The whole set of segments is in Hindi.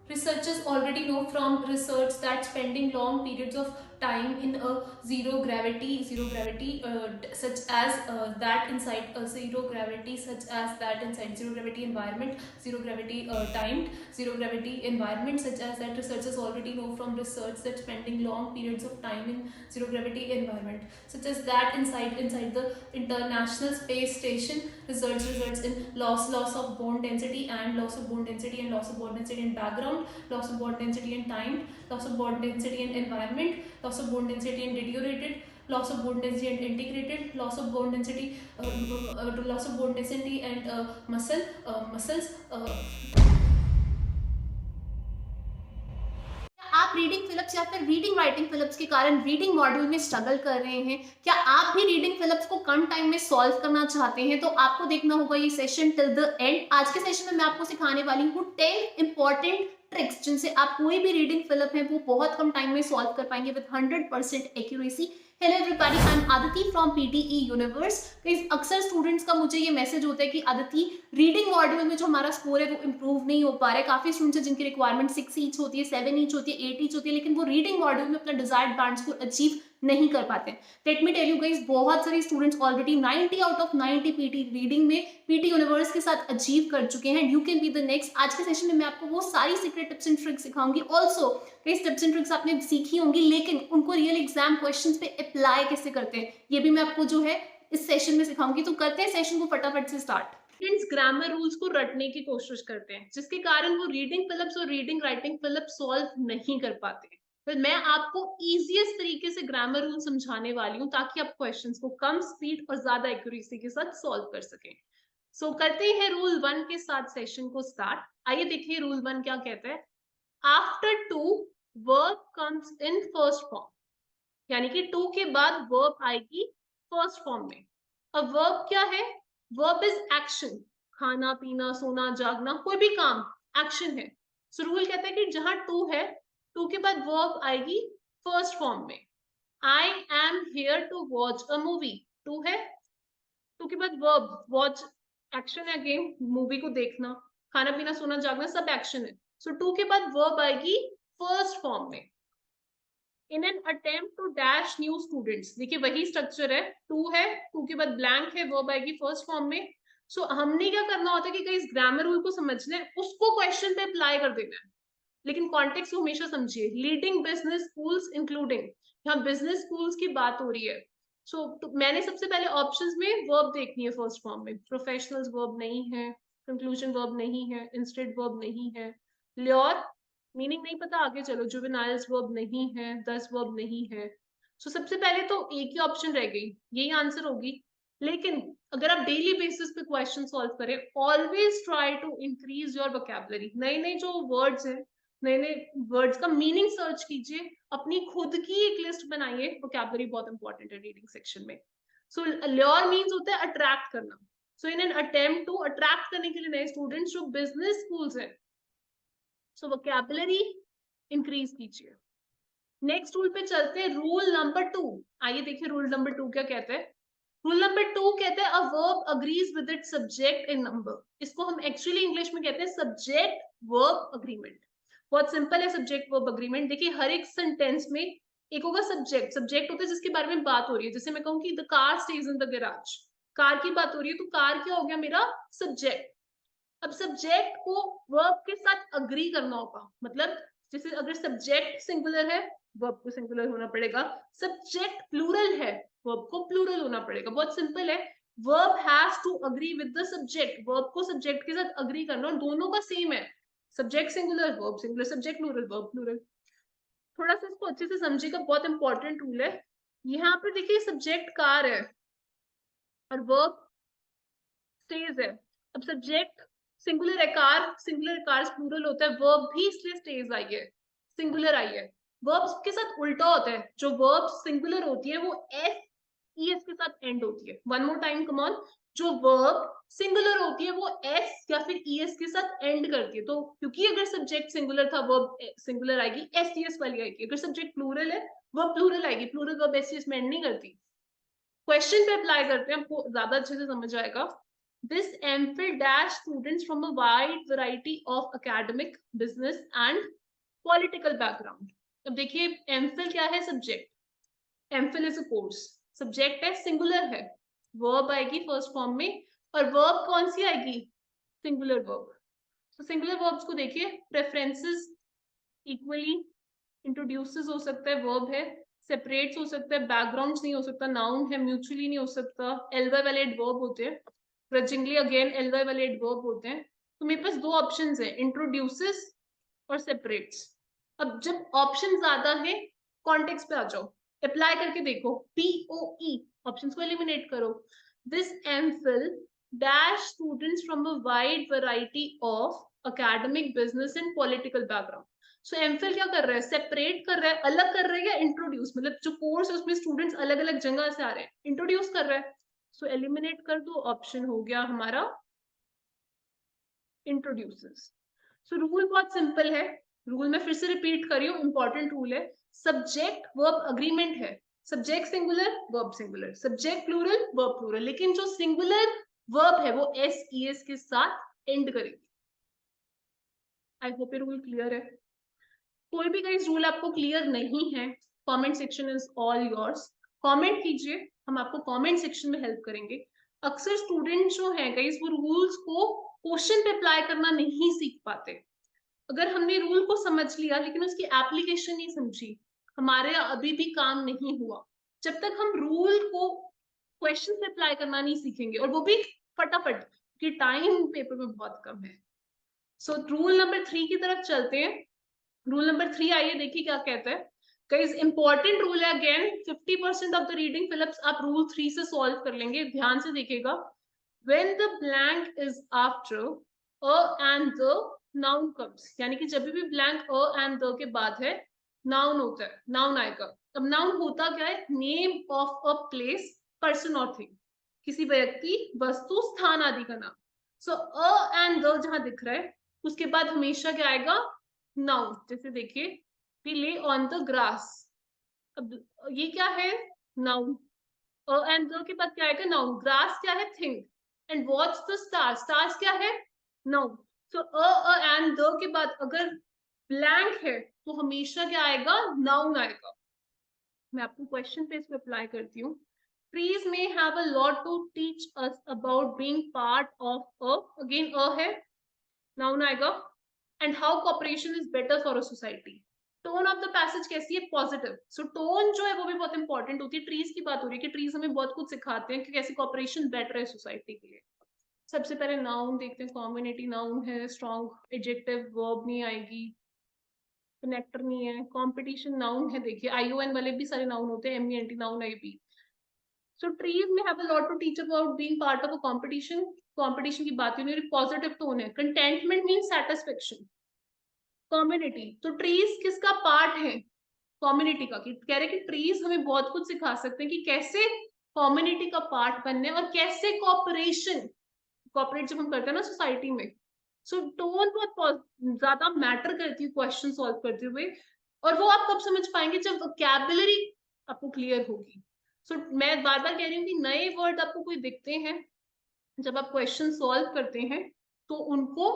Researchers already know from research that spending long periods of time in a such as that inside a zero gravity environment, zero gravity timed zero gravity environment, such as that researchers already know from research that spending long periods of time in zero gravity environment, such as that inside the International Space Station, research results in loss of bone density and loss of bone density and loss of bone density in background, loss of bone density in time, loss of bone density in environment, loss of bone density in deteriorated, loss of bone density and integrated, loss of bone density and muscles. आप रीडिंग फिलिप्स या फिर रीडिंग राइटिंग फिलिप्स के कारण रीडिंग मॉड्यूल में स्ट्रगल कर रहे हैं, क्या आप भी रीडिंग फिलिप्स को कम टाइम में सॉल्व करना चाहते हैं, तो आपको देखना होगा ये सेशन टिल द एंड। आज के सेशन में मैं आपको सिखाने वाली हूँ 10 इंपॉर्टेंट ट्रिक्स जिनसे आप कोई भी रीडिंग फिलिप है वो बहुत कम टाइम में सॉल्व कर पाएंगे with 100% accuracy. Hello everybody, I am Aditi from PTE universe. अक्सर स्टूडेंट्स का मुझे ये मैसेज होता है कि आदिति रीडिंग मॉड्यूल में जो हमारा स्कोर है वो इंप्रूव नहीं हो पा रहा है। काफी स्टूडेंट्स हैं जिनकी रिक्वायरमेंट 6 ईच होती है, 7 ईच होती है, 8 ईच होती है, लेकिन वो रीडिंग मॉड्यूल में अपना डिजायर्ड बैंड स्कोर अचीव नहीं कर पाते। Let me tell you guys, बहुत सारे students already 90 out of 90 PT reading में पीटी यूनिवर्स के साथ अचीव कर चुके हैं। You can be the next. आज के सेशन में मैं आपको वो सारी सीक्रेट टिप्स एंड ट्रिक्स सिखाऊंगी। ऑल्सो कई टिप्स एंड ट्रिक्स आपने सीखी होंगी, लेकिन उनको रियल एग्जाम क्वेश्चंस पे अप्लाई कैसे करते हैं ये भी मैं आपको जो है इस सेशन में सिखाऊंगी। तो करते हैं सेशन को फटाफट से स्टार्ट। स्टूडेंट्स ग्रामर रूल्स को रटने की कोशिश करते हैं, जिसके कारण वो रीडिंग फिलिप्स और रीडिंग राइटिंग फिलिप्स सॉल्व नहीं कर पाते। तो मैं आपको इजीएस्ट तरीके से ग्रामर रूल समझाने वाली हूँ ताकि आप क्वेश्चंस को कम स्पीड और ज्यादा एक्यूरेसी के साथ सॉल्व कर सकें। सो करते हैं रूल 1 के साथ सेशन को स्टार्ट। आइए देखिए रूल 1 क्या कहता है। After two verb comes in first form, यानी कि टू के बाद वर्ब आएगी फर्स्ट फॉर्म में। अब वर्ब क्या है? वर्ब इज एक्शन, खाना पीना सोना जागना कोई भी काम एक्शन है। सो रूल कहता है कि जहां टू है, टू के बाद वर्ब आएगी फर्स्ट फॉर्म में। I am here to watch a movie, to है, टू के बाद वर्ब वॉच एक्शन है, अगेन मूवी को देखना, खाना पीना सोना जागना सब एक्शन है। सो टू के बाद वर्ब आएगी फर्स्ट फॉर्म में। In an attempt to dash new students, देखिए वही स्ट्रक्चर है, टू है, टू के बाद ब्लैंक है, वर्ब आएगी फर्स्ट फॉर्म में। सो हमने क्या करना होता है कि कहीं ग्रामर रूल को समझना है, उसको क्वेश्चन पे अप्लाई कर देना है, लेकिन कॉन्टेक्स्ट हमेशा समझिए। लीडिंग बिजनेस स्कूल्स इंक्लूडिंग, यहाँ बिजनेस स्कूल्स की बात हो रही है। तो मैंने सबसे पहले ऑप्शंस में वर्ब देखनी है फर्स्ट फॉर्म में। प्रोफेशनल्स वर्ब नहीं है, कंक्लूजन वर्ब नहीं है, इंस्टेड वर्ब नहीं है, ल्योर मीनिंग नहीं पता आगे चलो, जुवेनाइल्स वर्ब नहीं है, दस वर्ब नहीं है। सो सबसे पहले तो एक ही ऑप्शन रह गई, यही आंसर होगी। लेकिन अगर आप डेली बेसिस पे क्वेश्चन सॉल्व करें, always try to increase your vocabulary. नए नए जो वर्ड्स हैं, नए नए वर्ड्स का मीनिंग सर्च कीजिए, अपनी खुद की एक लिस्ट बनाइए। वोकैबुलरी बहुत इंपॉर्टेंट है रीडिंग सेक्शन में। सो ल्योर मीन्स होता है अट्रैक्ट करना। So in an attempt to attract करने के लिए नए स्टूडेंट्स जो बिजनेस स्कूल्स हैं, सो वोकैबुलरी इंक्रीज कीजिए। नेक्स्ट रूल पे चलते हैं, रूल नंबर 2। आइए देखिए रूल नंबर 2 क्या कहते हैं। रूल नंबर 2 कहते हैं a verb agrees with its subject in number. इसको हम एक्चुअली इंग्लिश में कहते हैं सब्जेक्ट वर्ब अग्रीमेंट। बहुत सिंपल है सब्जेक्ट वर्ब अग्रीमेंट। देखिए हर एक सेंटेंस में एक होगा सब्जेक्ट, सब्जेक्ट होता है जिसके बारे में बात हो रही है। जैसे मैं कहूँ कि the car stage in the garage, car की बात हो रही है, तो कार क्या हो गया मेरा सब्जेक्ट। अब सब्जेक्ट को वर्ब के साथ अग्री करना होगा, मतलब जैसे अगर सब्जेक्ट सिंगुलर है, वर्ब को सिंगुलर होना पड़ेगा। सब्जेक्ट प्लूरल है, वर्ब को प्लूरल होना पड़ेगा। बहुत सिंपल है। Verb has to agree with the subject, verb को सब्जेक्ट के साथ अग्री करना, और दोनों का सेम है। Subject singular, verb singular, subject plural, verb plural. थोड़ा सा इसको अच्छे से समझिएगा, बहुत इंपॉर्टेंट रूल है। यहाँ पे देखिए सब्जेक्ट कार है और वर्ब स्टेज है। अब सब्जेक्ट सिंगुलर है, कार सिंगुलर, कार्स प्लूरल होता है, वर्ब भी इसलिए स्टेज आई है, सिंगुलर आई है। वर्ब्स के साथ उल्टा होता है, जो वर्ब सिंगुलर होती है वो एस ई एस के साथ एंड होती है। One more time come on. जो वर्ब सिंगुलर होती है वो एस या फिर ई एस के साथ एंड करती है। तो क्योंकि अगर सब्जेक्ट सिंगुलर था, वर्ब सिंगुलर आएगी, एस ई एस वाली आएगी। अगर सब्जेक्ट प्लूरल है, वर्ब प्लूरल आएगी। Plural verb S E S में एंड नहीं करती। क्वेश्चन पे अप्लाई करते हैं, आपको ज्यादा अच्छे से समझ आएगा। This MPhil dash students from a wide variety of academic, business and political background. अब देखिए MPhil क्या है? Subject. MPhil is a course. Subject है, सिंगुलर है, वर्ब आएगी फर्स्ट फॉर्म में, और वर्ब कौन सी आएगी? Singular verb. तो सिंगुलर वर्ब्स को देखिए, प्रेफरेंसेस इक्वली, इंट्रोड्यूसेस हो सकता है, वर्ब है, सेपरेट्स हो सकता है, बैकग्राउंड्स नहीं हो सकता, नाउन है, म्यूचुअली नहीं हो सकता, एलवाई वाले वर्ब होते हैं, ग्रजिंगली अगेन एलवाई वाले वर्ब होते हैं. तो मेरे पास दो ऑप्शंस है, इंट्रोड्यूसेस और सेपरेट्स. अब जब ऑप्शन ज्यादा है, कॉन्टेक्स्ट पे आ जाओ, अप्लाई करके देखो, POE ऑप्शंस को एलिमिनेट करो. This MPhil dash students from a wide variety of academic, business and political background. So MPhil क्या कर रहा है? सेपरेट कर रहा है, अलग कर रहा है, या इंट्रोड्यूस, मतलब जो कोर्स है उसमें स्टूडेंट्स अलग अलग जगह से आ रहे हैं, इंट्रोड्यूस कर रहा है. सो एलिमिनेट कर दो, ऑप्शन हो गया हमारा इंट्रोड्यूसेस. सो रूल बहुत सिंपल है, रूल में फिर से रिपीट कर रही हूँ, इंपॉर्टेंट रूल है. सब्जेक्ट वर्ब अग्रीमेंट है, subject singular verb singular, subject plural verb plural, लेकिन जो सिंगुलर वर्ब है वो SES के साथ एंड करेगी. आई होप ये रूल क्लियर है. कोई भी गाइस रूल आपको क्लियर नहीं है, comment section is all yours. Comment कीजिए, हम आपको कमेंट सेक्शन में हेल्प करेंगे. अक्सर स्टूडेंट जो है गाइस वो रूल्स को क्वेश्चन पे अप्लाई करना नहीं सीख पाते. अगर हमने रूल को समझ लिया लेकिन उसकी एप्लीकेशन नहीं समझी, हमारे अभी भी काम नहीं हुआ. जब तक हम रूल को क्वेश्चन पे अप्लाई करना नहीं सीखेंगे, और वो भी फटाफट, क्योंकि टाइम पेपर में बहुत कम है. सो रूल नंबर 3 की तरफ चलते हैं. रूल नंबर 3 आइए देखिए क्या कहता है. गाइस इंपॉर्टेंट रूल है, again 50% of the reading fill-ups आप रूल 3 से सॉल्व कर लेंगे. ध्यान से देखिएगा. When the blank is after a and the noun comes, यानी कि जब भी ब्लैंक अ एंड द के बाद है, नाउन होता है, नाउन आएगा. अब नाउन होता क्या है? Name of a place, person और थिंग, किसी व्यक्ति, वस्तु, स्थान आदि का नाम. सो अ एंड द जहां दिख रहा है उसके बाद हमेशा क्या आएगा? नाउन. जैसे देखिए, वी ले ऑन द ग्रास. अब ये क्या है? नाउन. एंड द के बाद क्या आएगा? नाउन. ग्रास क्या है? Thing. And watch the stars, stars क्या है? नाउन. सो एंड द के बाद अगर ब्लैंक है तो हमेशा क्या आएगा? नाउन आएगा. मैं आपको क्वेश्चन पे इसमें अप्लाई करती हूँ. Trees may have a lot to teach us about being part of a, again a है, नाउन आएगा. And how cooperation is better for a society. Tone of the passage कैसी है? पॉजिटिव. सो टोन जो है वो भी बहुत इंपॉर्टेंट होती है. ट्रीज की बात हो रही है कि ट्रीज हमें बहुत कुछ सिखाते हैं कि कैसे कॉपरेशन बेटर है सोसाइटी के लिए. सबसे पहले नाउन देखते हैं. कॉम्बिनेटिव नाउन है, स्ट्रॉन्ग एडजेक्टिव, वर्ब नहीं आएगी, कनेक्टर नहीं है. कॉम्पिटिशन नाउन है, देखिए ION वाले भी सारे नाउन होते हैं, MENT नाउन है भी. So trees may have a lot to teach about being part of a competition. Competition की बात नहीं, पॉजिटिव टोन है. Contentment means satisfaction. कम्युनिटी, तो ट्रीज किसका पार्ट है? कम्युनिटी का. कह रहे कि ट्रीज हमें बहुत कुछ सिखा सकते हैं कि कैसे कम्युनिटी का पार्ट बनने और कैसे कॉपरेशन, कॉपरेट जब हम करते हैं ना सोसाइटी में. सो टोन बहुत ज्यादा मैटर करती है क्वेश्चन सॉल्व करते हुए. और वो आप कब समझ पाएंगे? जब वोकैबुलरी आपको क्लियर होगी. सो मैं बार बार कह रही हूँ कि नए वर्ड आपको कोई दिखते हैं, जब आप क्वेश्चन सॉल्व करते हैं तो उनको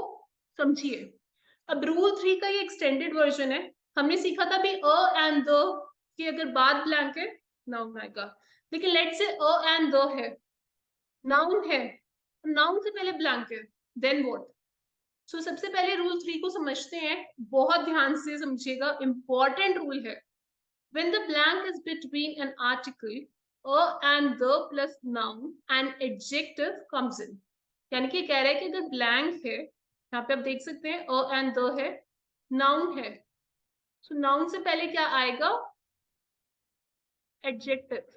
समझिए. अब रूल 3 का ये एक्सटेंडेड वर्जन है. हमने सीखा था भी अ एंड द कि अगर बाद ब्लैंक है नाउन आएगा. लेकिन let's say a and the है, नाउन है, नाउन से पहले ब्लैंक है, देन व्हाट? सो सबसे पहले रूल 3 को समझते हैं, बहुत ध्यान से समझिएगा, इंपॉर्टेंट रूल है. When the blank is between an article, a and the plus noun and adjective comes in. यानी कि कह रहा है कि अगर blank है, यहाँ पे आप देख सकते हैं a and the है, noun है. So noun से पहले क्या आएगा? adjective.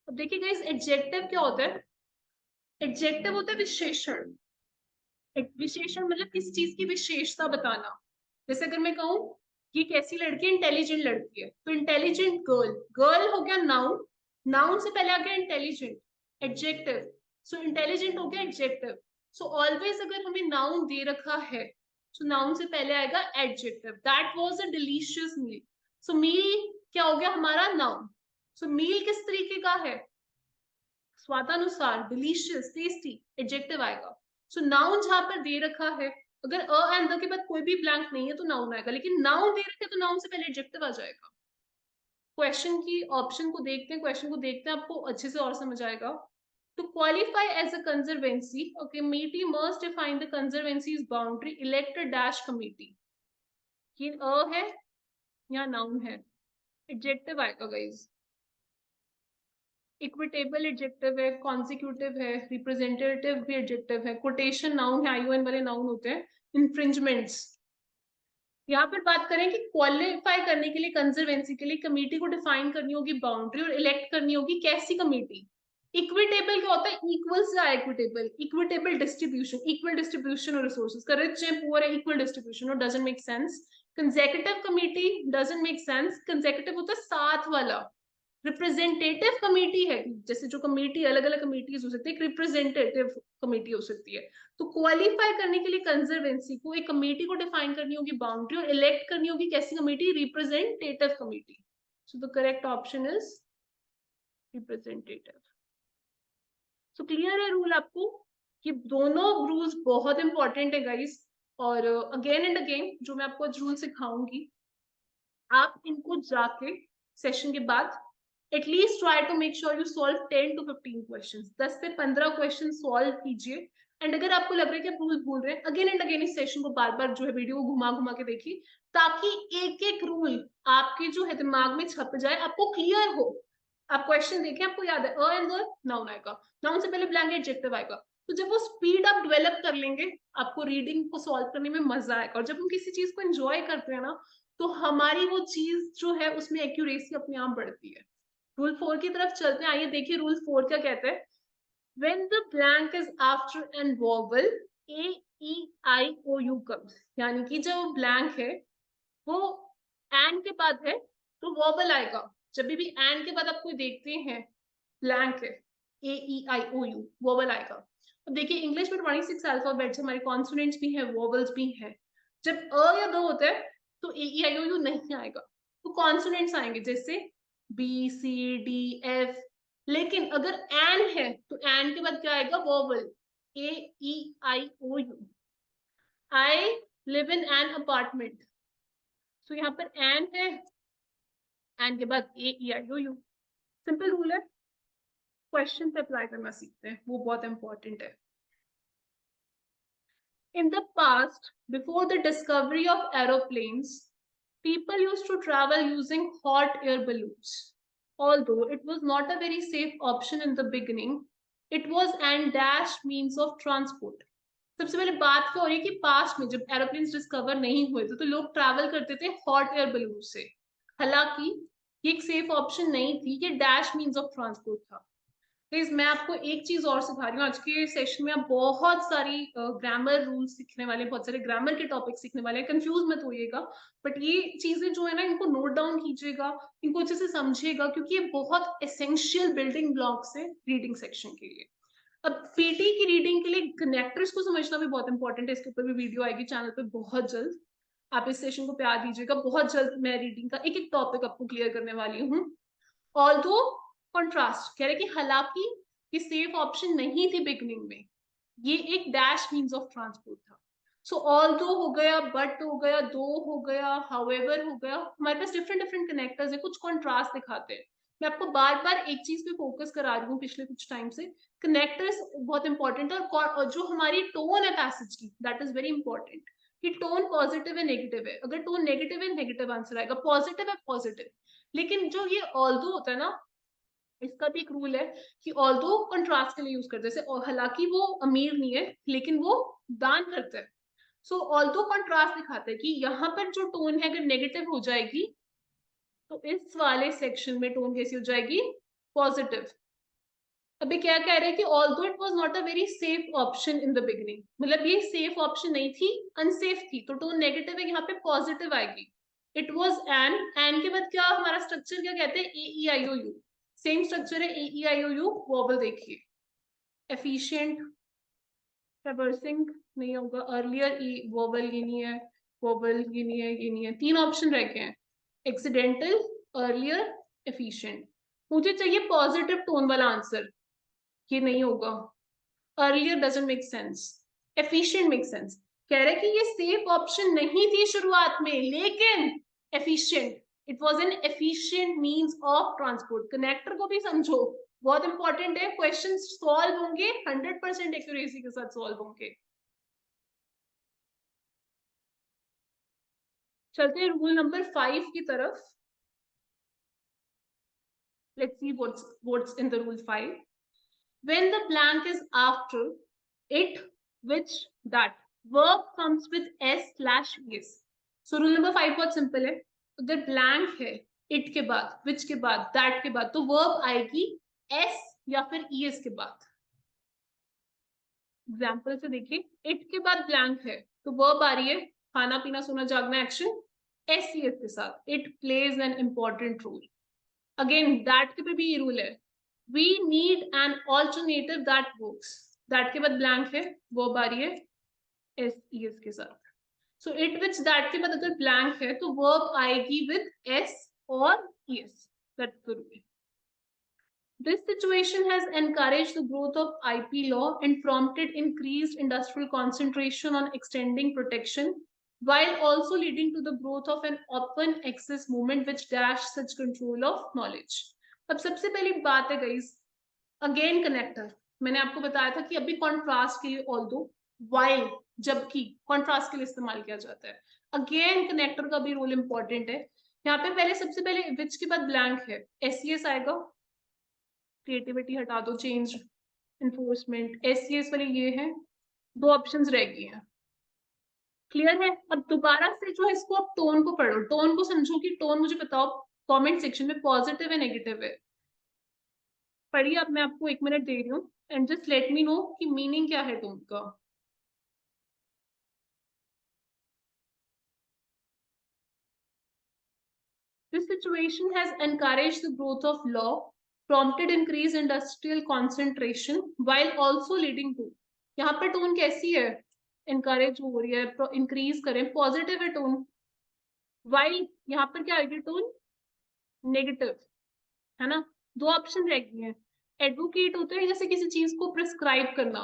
अब देखिए गाइस, adjective क्या होता है? adjective होता है विशेषण. विशेषण मतलब किसी चीज की विशेषता बताना. जैसे अगर मैं कहूँ ये कैसी लड़की है? इंटेलिजेंट लड़की है, तो इंटेलिजेंट गर्ल. गर्ल हो गया नाउन, नाउन से पहले आ गया इंटेलिजेंट, एडजेक्टिव. सो इंटेलिजेंट हो गया एडजेक्टिव. सो ऑलवेज अगर हमें नाउन दे रखा है तो नाउन से पहले आएगा adjective. That was a delicious meal. So meal क्या हो गया हमारा? नाउन. सो मील किस तरीके का है? स्वादानुसार, डिलीशियस, टेस्टी, एडजेक्टिव आएगा। सो नाउन जहां पर दे रखा है, अगर अ एंड द के बाद कोई भी ब्लैंक नहीं है तो नाउन आएगा, लेकिन नाउन दे रखे तो नाउन से पहले एडजेक्टिव आ जाएगा। क्वेश्चन की ऑप्शन को देखते हैं, क्वेश्चन को देखते हैं, आपको अच्छे से और समझ आएगा। To qualify as a conservancy, a committee must define the conservancy's boundary, elect a dash committee. ये अ है या नाउन है, एडजेक्टिव आएगा गाइस। इक्विटेबल एडजेक्टिव है, कॉन्सिक्यूटिव है, रिप्रेजेंटेटिव भी एडजेक्टिव है, कोटेशन नाउन है, आईओएन वाले नाउन होते हैं, इन्फ्रिंजमेंट्स। यहाँ पर बात करें कि क्वालिफाई करने के लिए, कंजर्वेंसी के लिए कमेटी को डिफाइन करनी होगी बाउंड्री और इलेक्ट करनी होगी कैसी कमेटी। इक्विटेबल क्या होता है, इक्वल से equitable, equitable distribution, equal distribution of resources, का रिच है पुअर है, इक्वल डिस्ट्रीब्यूशन, और doesn't make sense. Consecutive committee doesn't make sense, consecutive होता है साथ वाला। रिप्रेजेंटेटिव कमेटी है, जैसे जो कमेटी अलग अलग कमेटीज हो सकती है, एक रिप्रेजेंटेटिव कमेटी हो सकती है। तो क्वालिफाई करने के लिए कंजर्वेंसी को एक कमेटी को डिफाइन करनी होगी बाउंड्री, और इलेक्ट करनी होगी कैसी committee, representative committee. So the correct option is representative. So clear है रूल आपको, कि दोनों रूल्स बहुत इंपॉर्टेंट है गाइस, और अगेन एंड अगेन जो मैं आपको रूल सिखाऊंगी, आप इनको जाके सेशन के बाद at least try to make sure you solve 10 to 15 questions, 10 से 15 क्वेश्चन सॉल्व कीजिए। एंड अगर आपको लग रहा है कि आप रूल भूल रहे हैं, अगेन एंड अगेन इस सेशन को बार बार जो है वीडियो को घुमा घुमा के देखिए, ताकि एक एक रूल आपके जो है दिमाग में छप जाए, आपको क्लियर हो। आप क्वेश्चन देखें, आपको याद है अ एंड द, नाउन आएगा, नाउन से पहले ब्लैंक एडजेक्टिव आएगा। तो जब वो स्पीड आप डेवलप कर लेंगे, आपको रीडिंग को सॉल्व करने में मजा आएगा। और जब हम किसी चीज को एंजॉय करते हैं ना, तो हमारी वो चीज जो है उसमें एक्यूरेसी अपने आप बढ़ती है। रूल 4 की तरफ चलते हैं, आइए देखिए रूल 4 क्या कहते हैं। When the blank is after an vowel, A, E, I, O, U comes, यानी कि जो ब्लैंक है वो एंड के बाद है तो वॉवल आएगा। जब भी एंड के बाद आप कोई देखते हैं ब्लैंक है, ए E I O you, vowel आएगा। अब देखिए इंग्लिश में 26 अल्फाबेट्स, हमारे कॉन्सोनेंट्स भी हैं, वॉवल्स भी हैं। जब अ या द होता है तो ए ई आई ओ यू नहीं आएगा, तो कॉन्सोनेंट्स आएंगे, जैसे बी सी डी एफ। लेकिन अगर एन है तो एन के बाद क्या आएगा, vowel, A E I O U. I live in an apartment, तो यहाँ पर एन है, एन के बाद A E I O U. Simple rule है, क्वेश्चन पे अप्लाई करना सीखते हैं, वो बहुत इंपॉर्टेंट है। In the past, before the discovery of aeroplanes, people used to travel using hot air balloons. Although it was not a very safe option in the beginning, it was an dash means of transport. सबसे पहले बात क्या हो रही है कि पास्ट में जब एरोप्लेन्स डिस्कवर नहीं हुए थे तो लोग ट्रैवल करते थे हॉट एयर बलून से। हालांकि ये एक सेफ ऑप्शन नहीं थी, ये डैश मींस ऑफ ट्रांसपोर्ट था। प्लीज मैं आपको एक चीज और सिखा रही हूँ आज के सेशन में। आप बहुत सारी ग्रामर रूल्स सीखने वाले, बहुत सारे ग्रामर के टॉपिक सीखने वाले हैं, कंफ्यूज मत होइएगा। बट ये चीजें जो है ना, इनको नोट डाउन कीजिएगा, इनको अच्छे से समझिएगा, क्योंकि ये बहुत एसेंशियल बिल्डिंग ब्लॉक्स है रीडिंग सेक्शन के लिए। अब पीटी की रीडिंग के लिए कनेक्टर्स को समझना भी बहुत इंपॉर्टेंट है। इसके ऊपर भी वीडियो आएगी चैनल पे बहुत जल्द। आप इस सेशन को प्यार दीजिएगा, बहुत जल्द मैं रीडिंग का एक एक टॉपिक आपको क्लियर करने वाली हूँ। ऑल्दो कॉन्ट्रास्ट कह रहे कि हालांकि ये सेफ ऑप्शन नहीं थी बिगनिंग में, ये एक डैश मींस ऑफ ट्रांसपोर्ट था। सो ऑल्दो हो गया, बट हो गया, दो हो गया, हाउएवर हो गया, हमारे पास डिफरेंट डिफरेंट कनेक्टर्स है, कुछ कॉन्ट्रास्ट दिखाते हैं। मैं आपको बार बार एक चीज पे फोकस करा रही हूँ पिछले कुछ टाइम से, कनेक्टर्स बहुत इंपॉर्टेंट है। और जो हमारी टोन है पैसेज की, दैट इज वेरी इंपॉर्टेंट, कि टोन पॉजिटिव है नेगेटिव है। अगर टोन नेगेटिव है, नेगेटिव आंसर आएगा, पॉजिटिव है पॉजिटिव। लेकिन जो ये ऑल्दो होता है ना, इसका भी एक रूल है कि ऑल्दो कंट्रास्ट के लिए यूज करते हैं, जैसे हालांकि वो अमीर नहीं है लेकिन वो दान करता है। सो ऑल्दो कंट्रास्ट दिखाता है कि यहाँ पर जो टोन है अगर नेगेटिव हो जाएगी तो इस वाले सेक्शन में टोन कैसी हो जाएगी, पॉजिटिव। अभी क्या कह रहे हैं कि although it was not a very safe option in the beginning, मतलब ये सेफ ऑप्शन नहीं थी, अनसेफ थी, तो टोन नेगेटिव है, यहाँ पे पॉजिटिव आएगी। इट वाज एन के बाद क्या हमारा स्ट्रक्चर क्या कहते हैं, ए E I O you, same structure है, ए E I O you, vowel देखिए। एफिशिएंट, ट्रैवर्सिंग नहीं होगा, अर्लियर वॉवल ये नहीं है, वॉवल ये नहीं है, ये नहीं है, तीन ऑप्शन रह गए हैं, एक्सीडेंटल, अर्लियर, एफिशिएंट। मुझे चाहिए पॉजिटिव टोन वाला आंसर। ये नहीं होगा, earlier doesn't make sense, efficient make sense. कह रहे कि ये सेफ ऑप्शन नहीं थी शुरुआत में, लेकिन efficient, it was an efficient means of transport. Connector को भी समझो, बहुत इंपॉर्टेंट है, क्वेश्चन सॉल्व होंगे 100% एक्यूरेसी के साथ सॉल्व होंगे। चलते हैं रूल नंबर 5 की तरफ। Let's see what's in the rule 5. When the blank is after it, which that verb comes with s/is. So rule number 5 बहुत सिंपल है, अगर blank है it के बाद, which के बाद, that के बाद, तो verb आएगी s या फिर es के बाद। एग्जाम्पल से देखिए, it के बाद blank है तो verb आ रही है खाना पीना सोना जागना एक्शन, s es के साथ, it plays an important role। Again that के पे भी ये रूल है, we need an alternative that works, that के बाद ब्लैंक है, वो आ रही है एस ई एस के साथ। सो इट विच दैट के बाद अगर ब्लैंक है तो वर्ब आएगी विद एस और E S, that's the rule. This situation has encouraged the growth of IP law and prompted increased industrial concentration on extending protection, while also leading to the growth of an open access movement which dashed such control of knowledge। अब सबसे पहली बात है गाइस, अगेन कनेक्टर, मैंने आपको बताया था कि अभी कॉन्ट्रास्ट के लिए ऑल्दो while जबकि कॉन्ट्रास्ट के लिए इस्तेमाल किया जाता है, अगेन कनेक्टर का भी रोल इंपॉर्टेंट है। यहाँ पे पहले सबसे पहले विच के बाद ब्लैंक है, एस आएगा, क्रिएटिविटी हटा दो, चेंज, इन्फोर्समेंट, एस वाले ये हैं, दो ऑप्शंस रह गई हैं। क्लियर है? अब दोबारा से जो है इसको आप टोन को पढ़ो, टोन को समझो कि टोन मुझे बताओ कमेंट सेक्शन में पॉजिटिव है नेगेटिव है। पढ़िए, अब मैं आपको 1 मिनट दे रही हूँ and just let me know कि मीनिंग क्या है टोन का। This situation has encouraged the growth of law, prompted increased industrial concentration, while also leading to, यहाँ पे टोन कैसी है, encourage हो रही है, increase करें, पॉजिटिव है टोन, while यहाँ पर क्या आएगी टोन, नेगेटिव, है ना। दो ऑप्शन रह गई हैं, एडवोकेट होते हैं जैसे किसी चीज को प्रिस्क्राइब करना,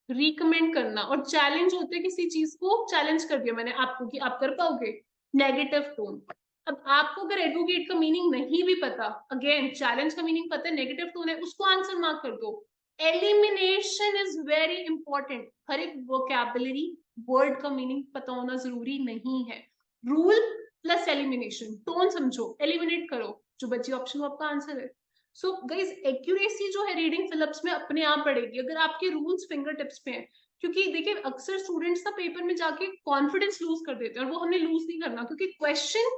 रिकमेंड करना, और चैलेंज होते हैं किसी चीज को चैलेंज कर दिया मैंने आपको कि आप कर पाओगे, नेगेटिव टोन। अब आपको अगर एडवोकेट का मीनिंग नहीं भी पता, अगेन चैलेंज का मीनिंग पता है, नेगेटिव टोन है, उसको आंसर मार्क कर दो। एलिमिनेशन इज वेरी इंपॉर्टेंट, हर एक वोकैबुलरी वर्ड का मीनिंग पता होना जरूरी नहीं है। रूल प्लस एलिमिनेशन, टोन समझो, एलिमिनेट करो, जो बची ऑप्शन वो आपका आंसर है। सो गाइस एक्यूरेसी जो है रीडिंग फिलिप्स में अपने आप बढ़ेगी अगर आपके रूल्स फिंगर टिप्स पे हैं, क्योंकि देखिए अक्सर स्टूडेंट्स ना पेपर में जाके कॉन्फिडेंस लूज कर देते हैं, और वो हमने लूज नहीं करना, क्योंकि question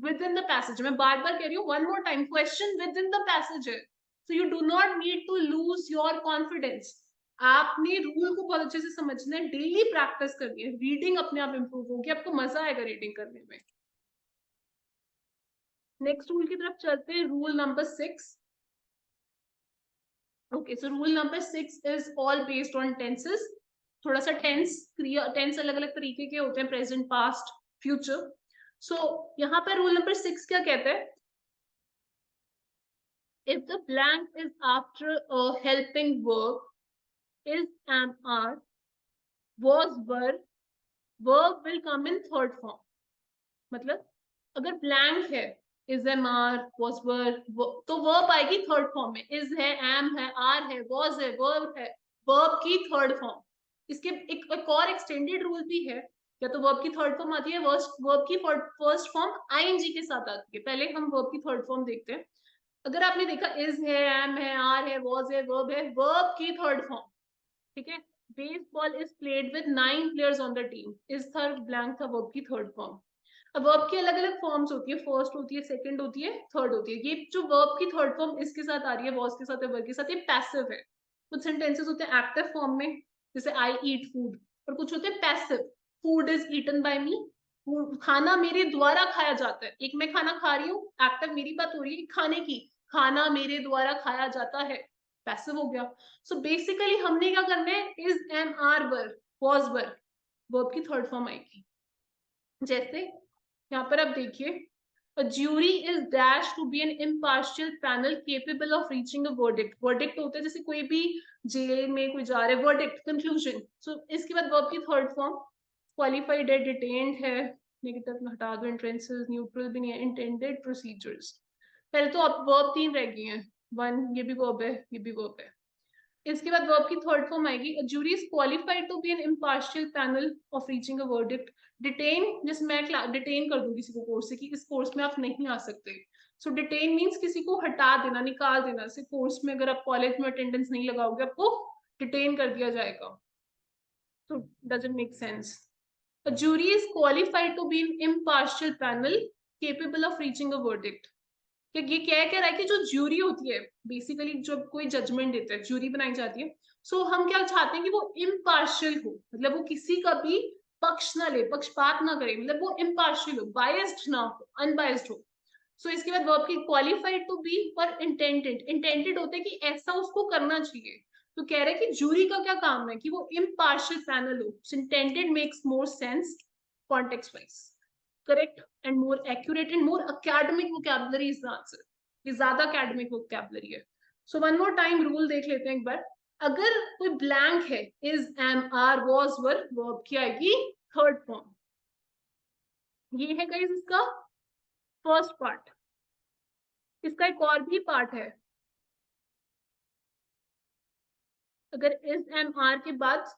within the passage, मैं बार बार कह रही हूँ, one more time, question within the passage है, so you do not need to lose your confidence. आपने रूल को बहुत अच्छे से समझना है, डेली प्रैक्टिस करनी है, रीडिंग अपने आप इंप्रूव होगी, आपको मजा आएगा रीडिंग करने में। नेक्स्ट रूल की तरफ चलते हैं, rule number 6। Okay, so rule number 6 is all based on tenses। थोड़ा सा टेंस अलग अलग तरीके के होते हैं, प्रेजेंट, पास्ट, फ्यूचर। सो यहाँ पर रूल नंबर 6 क्या कहता है, if the blank is after a helping verb, is, am, are, was, were, verb will come in third form। मतलब अगर blank है, is, am, are, was, were, तो verb आएगी थर्ड फॉर्म में, is है, am है, are है, was है, verb है, verb की थर्ड फॉर्म। इसके एक और एक्सटेंडेड रूल भी है, या तो वर्ब की थर्ड फॉर्म आती है, वर्ब की फर्स्ट फॉर्म आईएनजी के साथ आती है। पहले हम वर्ब की थर्ड फॉर्म देखते हैं। अगर आपने देखा इज है, एम है, आर है, वॉज है, वर्ब है, वर्ब की थर्ड फॉर्म, ठीक है। Baseball is played with 9 players on the team, is third blank था वर्ब की थर्ड फॉर्म। अब वर्ब की अलग अलग फॉर्म्स होती है, फर्स्ट होती है, सेकंड होती है, थर्ड होती है। ये जो वर्ब की थर्ड फॉर्म इसके साथ आ रही है, वॉज के साथ है, वर्ब के साथ, ये पैसिव है। कुछ सेंटेंसेस होते हैं एक्टिव फॉर्म में, जैसे आई ईट फूड, और कुछ होते हैं passive, food is eaten by me, खाना मेरे द्वारा खाया जाता है। एक मैं खाना खा रही हूँ, एक्टिव मेरी बात हो रही है खाने की, खाना मेरे द्वारा खाया जाता है, पैसिव हो गया। सो बेसिकली हमने क्या करना है, is, am, are, were, was, verb की थर्ड फॉर्म आएगी। जैसे यहाँ पर आप देखिए, A jury is dash to be an impartial panel capable of reaching a verdict. Verdict होता है जैसे कोई भी जेल में कोई जा रहा है, verdict, conclusion. So इसके बाद verb की third form, qualified है, detained है, negative में हटा दो, entrances, neutral भी नहीं है, intended procedures. पहले तो अब verb 3 रह गई हैं, 1 ये भी verb है, ये भी verb है. इसके बाद वर्ब की थर्ड फॉर्म आएगी, a jury is qualified to be an impartial panel of reaching a verdict. Detain, जैसे मैं डिटेन कर दूं किसी को कोर्स से कि इस कोर्स में आप नहीं आ सकते, सो डिटेन मींस किसी को हटा देना, निकाल देना से कोर्स में, अगर आप कॉलेज में अटेंडेंस नहीं लगाओगे आपको डिटेन कर दिया जाएगा, so doesn't make sense. A jury is qualified to be an impartial panel capable of reaching a verdict. ये क्या कह रहा है कि जो ज्यूरी होती है, बेसिकली जब कोई जजमेंट देता है, ज्यूरी बनाई जाती है, सो हम क्या चाहते हैं कि वो इम्पार्शियल हो, मतलब वो किसी का भी पक्ष ना ले, पक्षपात ना करे, मतलब वो इम्पार्शियल हो, बायस्ड ना हो, अनबायस्ड हो. सो इसके बाद वर्ब की क्वालिफाइड टू बी और इंटेंडेड. इंटेंडेड होते हैं कि ऐसा उसको करना चाहिए, तो कह रहे हैं कि ज्यूरी का क्या काम है कि वो इम्पार्शियल पैनल हो. Intended makes more sense context wise. correct and more accurate and more academic vocabulary is the answer. ये ज्यादा academic vocabulary है. So one more time rule देख लेते हैं एक बार. अगर कोई blank है, is, am, are, was, were, verb की आएगी third form. ये है guys इसका first part. इसका एक और भी part है. अगर is, am, are के बाद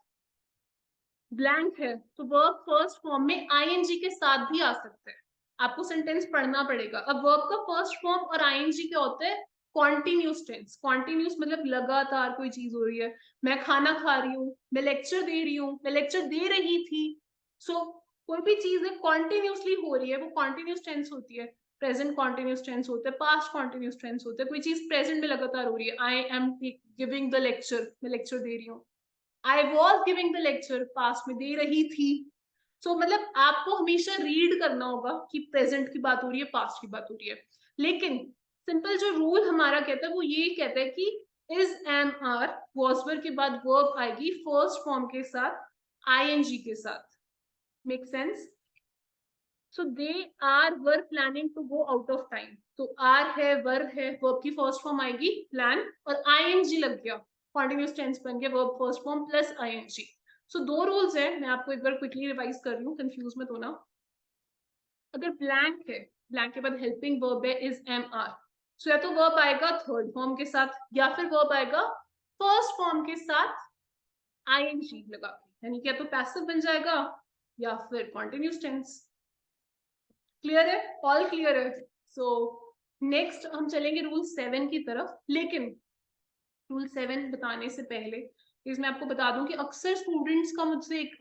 ब्लैंक है तो वर्ब फर्स्ट फॉर्म में आईएनजी के साथ भी आ सकता है. आपको सेंटेंस पढ़ना पड़ेगा. अब वर्ब का फर्स्ट फॉर्म और आईएनजी क्या होता है? Continuous tense. कॉन्टिन्यूस मतलब लगातार कोई चीज हो रही है. मैं खाना खा रही हूँ, मैं लेक्चर दे रही हूँ, मैं लेक्चर दे रही थी. सो कोई भी चीज है कॉन्टिन्यूसली हो रही है, वो कॉन्टिन्यूस टेंस होती है. प्रेजेंट कॉन्टिन्यूस टेंस होता है, पास्ट कॉन्टिन्यूस टेंस होता है. कोई चीज प्रेजेंट में लगातार हो रही है, I am giving the lecture, मैं लेक्चर दे रही हूँ. I was giving the lecture, past में दे रही थी. So मतलब आपको हमेशा रीड करना होगा कि प्रेजेंट की बात हो रही है, पास्ट की बात हो रही है. लेकिन सिंपल जो रूल हमारा कहता है वो ये कहता है कि is, am, are, was, were के बाद वर्ब आएगी फर्स्ट फॉर्म के साथ, ing के साथ. Make sense? So they are were planning to go out of time. तो are है, were है, वर्ब की फर्स्ट फॉर्म आएगी plan और ing लग गया, कॉन्टिन्यूस टेंस बन गया verb first form plus ING. So दो रूल्स हैं, मैं आपको एक बार क्विकली रिवाइज कर रही हूँ, कंफ्यूज मत होना. अगर ब्लैंक है, ब्लैंक के बाद हेल्पिंग वर्ब है इज, एम, आर, सो या तो वर्ब आएगा थर्ड फॉर्म के साथ या फिर वर्ब आएगा फर्स्ट फॉर्म के साथ आईएनजी लगा के, यानी कि या तो पैसिव बन जाएगा या फिर कॉन्टिन्यूस टेंस. क्लियर है? ऑल क्लियर है? सो नेक्स्ट हम चलेंगे रूल 7 की तरफ. लेकिन रूल 7 बताने से पहले इसमें आपको बता दूं कि अक्सर स्टूडेंट्स का मुझसे एक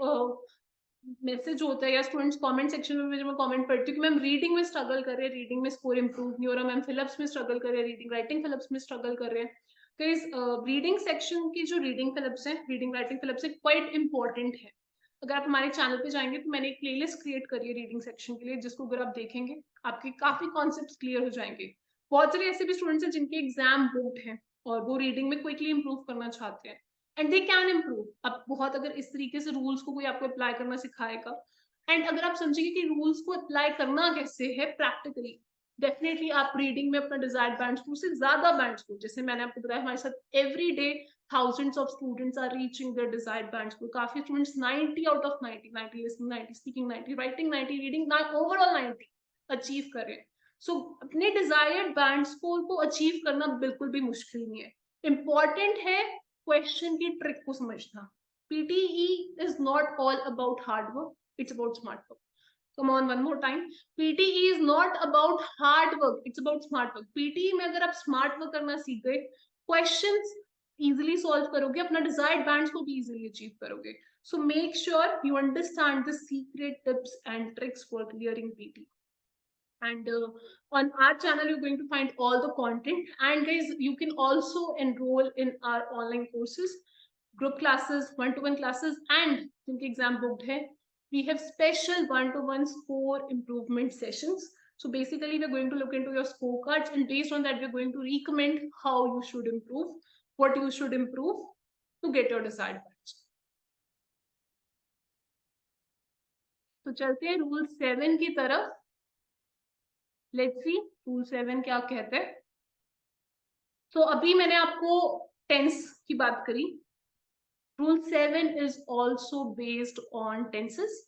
मैसेज होता है या स्टूडेंट्स कमेंट सेक्शन में मैं कमेंट पढ़ती हूँ कि मैम रीडिंग में स्ट्रगल कर रहे हैं, रीडिंग में स्कोर इंप्रूव नहीं हो रहा, मैम फिलिप्स में स्ट्रगल कर रहे हैं, रीडिंग राइटिंग फिलिप्स में स्ट्रगल कर रहे हैं. तो इस रीडिंग सेक्शन की जो रीडिंग फिलिप्स है, रीडिंग राइटिंग फिलिप्स है, क्वाइट इंपॉर्टेंट है. अगर आप हमारे चैनल पे जाएंगे तो मैंने एक प्लेलिस्ट क्रिएट करी है रीडिंग सेक्शन के लिए, जिसको अगर आप देखेंगे आपके काफी कॉन्सेप्ट्स क्लियर हो जाएंगे. बहुत सारे ऐसे भी स्टूडेंट्स हैं जिनके एग्जाम बुक्ड हैं और वो रीडिंग में क्विकली इंप्रूव करना चाहते हैं, एंड दे कैन इंप्रूव. अब बहुत अगर इस तरीके से रूल्स को कोई आपको अप्लाई करना सिखाएगा, एंड अगर आप समझेंगे कि रूल्स को अप्लाई करना कैसे है प्रैक्टिकली, डेफिनेटली आप रीडिंग में अपना डिजायर्ड बैंड स्कोर से ज्यादा बैंड स्कोर, जैसे मैंने आपको बताया हमारे साथ every day thousands of students are reaching their desired band score. काफी students 90 out of 90, 90 listening, 90 speaking, 90 writing, 90 reading, overall 90 achieve करें. सो अपने डिजायर्ड बैंड स्कोर को अचीव करना बिल्कुल भी मुश्किल नहीं है. इंपॉर्टेंट है क्वेश्चन की ट्रिक को समझना. PTE is not all about hard work, it's about smart work. Come on, one more time. PTE is not about hard work, it's about smart work. PTE में अगर आप smart work करना सीख गए, questions easily solve करोगे, अपना desired bands को भी easily achieve करोगे. So make sure you understand the secret tips and tricks for clearing PTE. And on our channel you're going to find all the content, and guys you can also enroll in our online courses, group classes, one-to-one classes, and जिनके exam booked है, we have special one-to-one score improvement sessions. So basically we're going to look into your scorecards, and based on that we're going to recommend how you should improve, what you should improve to get your desired badge. तो चलते हैं रूल 7 की तरफ. लेट्स सी रूल 7 क्या कहते हैं। तो अभी मैंने आपको टेंस की बात करी। Rule 7 is also based on tenses.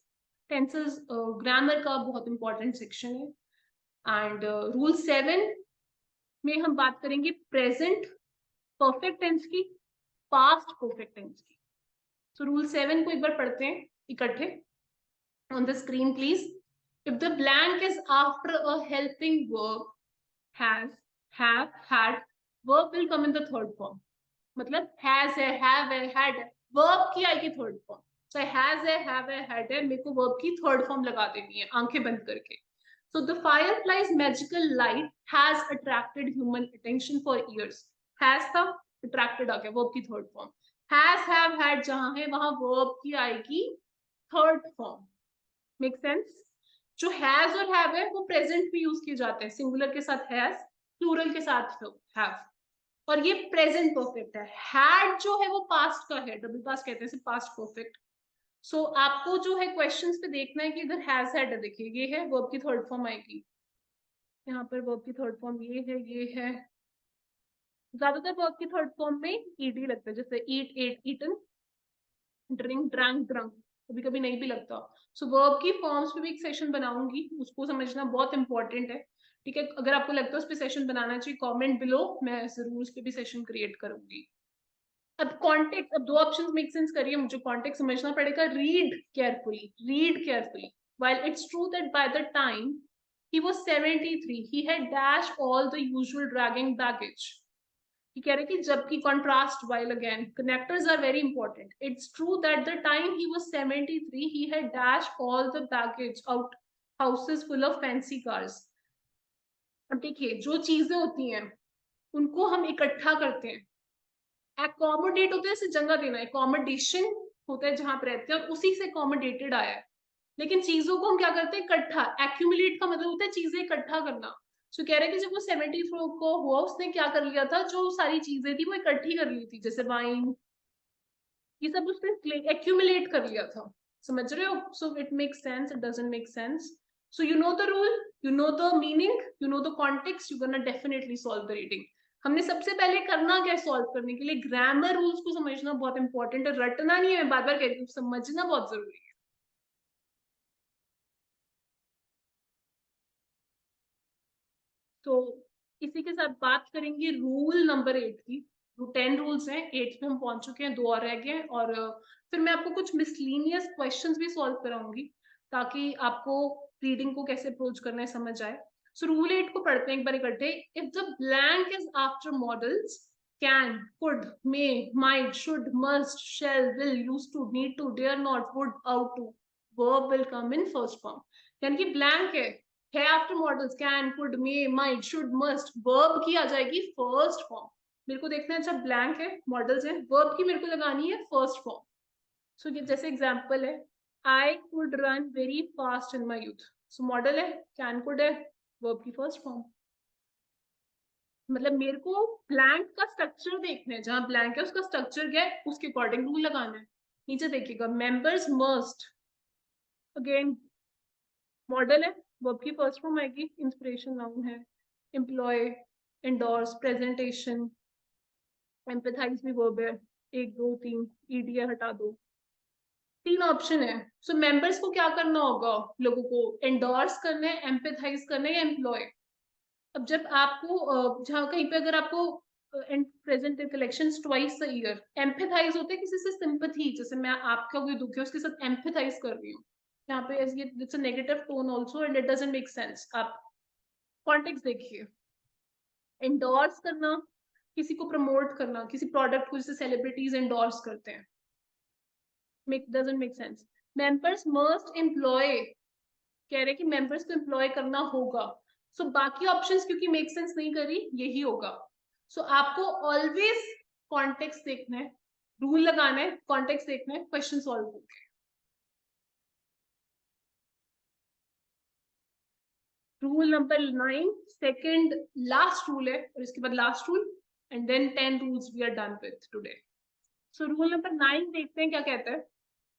Tenses grammar का बहुत इंपॉर्टेंट सेक्शन है। एंड रूल 7 में हम बात करेंगे प्रेजेंट परफेक्ट टेंस की, पास्ट परफेक्ट टेंस की। तो रूल 7 को एक बार पढ़ते हैं इकट्ठे। On the screen please. If the blank is after a helping verb, has, have, had, verb will come in the third form. मतलब हैज है, हैव है, हैड है, वर्ब की आएगी थर्ड फॉर्म। चाहे हैज है, हैव है, हैड है, मेरे को वर्ब की थर्ड फॉर्म लगा देनी है आंखें बंद करके। So the firefly's magical light has attracted human attention for years. Has था, attracted आ गया, verb की third form. Has, have, had जहां है वहां verb की आएगी third form. Make sense? जो has और have है वो present में यूज किए जाते हैं, singular के साथ has, plural के साथ have. और ये present perfect है। had जो है वो past का है, double past कहते हैं इसे past perfect. सो आपको जो है क्वेश्चंस पे देखना है कि इधर हैज हैड है, देखिए ये है वर्ब की थर्ड फॉर्म आएगी। यहाँ पर वर्ब की थर्ड फॉर्म ये है, ये है। ज्यादातर वर्ब की थर्ड फॉर्म में ईडी लगता है, जैसे eat, ate, eaten, drink, drank, drunk. कभी कभी नहीं भी लगता। सो वर्ब की फॉर्म्स पे भी एक सेशन बनाऊंगी, उसको समझना बहुत इंपॉर्टेंट है। ठीक है, अगर आपको लगता है उस पर सेशन बनाना चाहिए, कमेंट बिलो, मैं जरूर उस पर भी सेशन क्रिएट करूंगी। अब कॉन्टेक्स्ट, अब दो ऑप्शंस मेक सेंस करिए, मुझे कॉन्टेक्स्ट समझना पड़ेगा। Read carefully, read carefully. While it's true that by the time he was 73, he had dashed all the usual dragging baggage. ये कह रहे कि जबकि contrast, while again connectors are very important. It's true that the time he was 73, he had dashed all the baggage out houses full of fancy cars. अब देखिए, जो चीजें होती हैं उनको हम इकट्ठा करते हैं। एकोमोडेट होता है इसे जगह देना, एकोमोडेशन होता है जहां पर रहते हैं, और उसी से एकोमोडेटेड आया है। लेकिन चीजों को हम क्या करते हैं, इकट्ठा। एक्यूमुलेट का मतलब होता है चीजें इकट्ठा करना। सो कह रहे हैं कि जब वो 74 को हुआ, उसने क्या कर लिया था, जो सारी चीजें थी वो इकट्ठी कर ली थी, जैसे वाइन, ये सब उसने एक्यूमुलेट कर लिया था। समझ रहे हो? So it makes sense, it doesn't make sense. So you know the rule, you know the meaning, you know the context, you gonna definitely solve the reading. हमने सबसे पहले करना क्या है सॉल्व करने के लिए, ग्रामर रूल्स को समझना बहुत इंपॉर्टेंट है। रटना नहीं है, मैं बार बार कह रही हूँ, समझना बहुत जरूरी है। तो इसी के साथ बात करेंगे रूल नंबर 8 की। 10 रूल्स हैं, 8 पे हम पहुंच चुके हैं, 2 और रह गए। और फिर मैं आपको कुछ मिसलीनियस क्वेश्चंस भी सॉल्व कराऊंगी, ताकि आपको रीडिंग को कैसे अप्रोच करना है समझ आए। सो रूल 8 को पढ़ते हैं एक बार इकट्ठे। If the blank is after modals, can, could, may, might, should, must, shall, will, used to, need to, dare not, would, ought to, verb will come in first form. यानी कि ब्लैंक है after modals, can, could, may, might, should, must, verb की आ जाएगी फर्स्ट फॉर्म। मेरे को देखना है, अच्छा ब्लैंक है, मॉडल्स है, वर्ब की मेरे को लगानी है फर्स्ट फॉर्म। सो ये जैसे एग्जांपल है, I could run very fast in my youth. So model है, कैन, कुड है, वर्ब की फर्स्ट फॉर्म। मतलब मेरे को ब्लैंक का स्ट्रक्चर देखना है, जहां ब्लैंक है उसका स्ट्रक्चर क्या है, उसके अकॉर्डिंग रूल लगाना है। नीचे देखिएगा, मेंबर्स मस्ट, अगेन मॉडल है, वर्ब की फर्स्ट फॉर्म आएगी, इंस्पिरेशन नाउन है, एम्प्लॉय, एंडोर्स, प्रेजेंटेशन, एम्पैथाइज भी वर्ब है, 1 2 3, ईडी हटा दो। 3 ऑप्शन है। सो मेंबर्स को क्या करना होगा, लोगों को एंडोर्स करना है, एम्पैथाइज करना है, या एम्प्लॉय। अब जब आपको जहाँ कहीं पे अगर आपको present recollections twice a year, empathise होते हैं किसी से सिंपैथी, जैसे मैं आपका कोई दुख है उसके साथ एम्पैथाइज कर रही हूँ, यहाँ पे it's a negative tone also and it doesn't make sense. आप कॉन्टेक्स्ट देखिए। एंडोर्स करना, किसी को प्रमोट करना, किसी प्रोडक्ट को, जैसे सेलिब्रिटीज एंडोर्स करते हैं, doesn't make sense. Members must employ, कह रहे कि मेंबर्स को एम्प्लॉय करना होगा। सो बाकी ऑप्शंस क्योंकि मेक सेंस नहीं करी, यही होगा। सो आपको ऑलवेज कॉन्टेक्स्ट देखना है, रूल लगाना है, कॉन्टेक्स्ट देखना है, क्वेश्चन सॉल्व होंगे। Rule number 9, second last rule है, और इसके बाद last rule, and then 10 rules we are done with today. So rule number 9 देखते हैं क्या कहता है।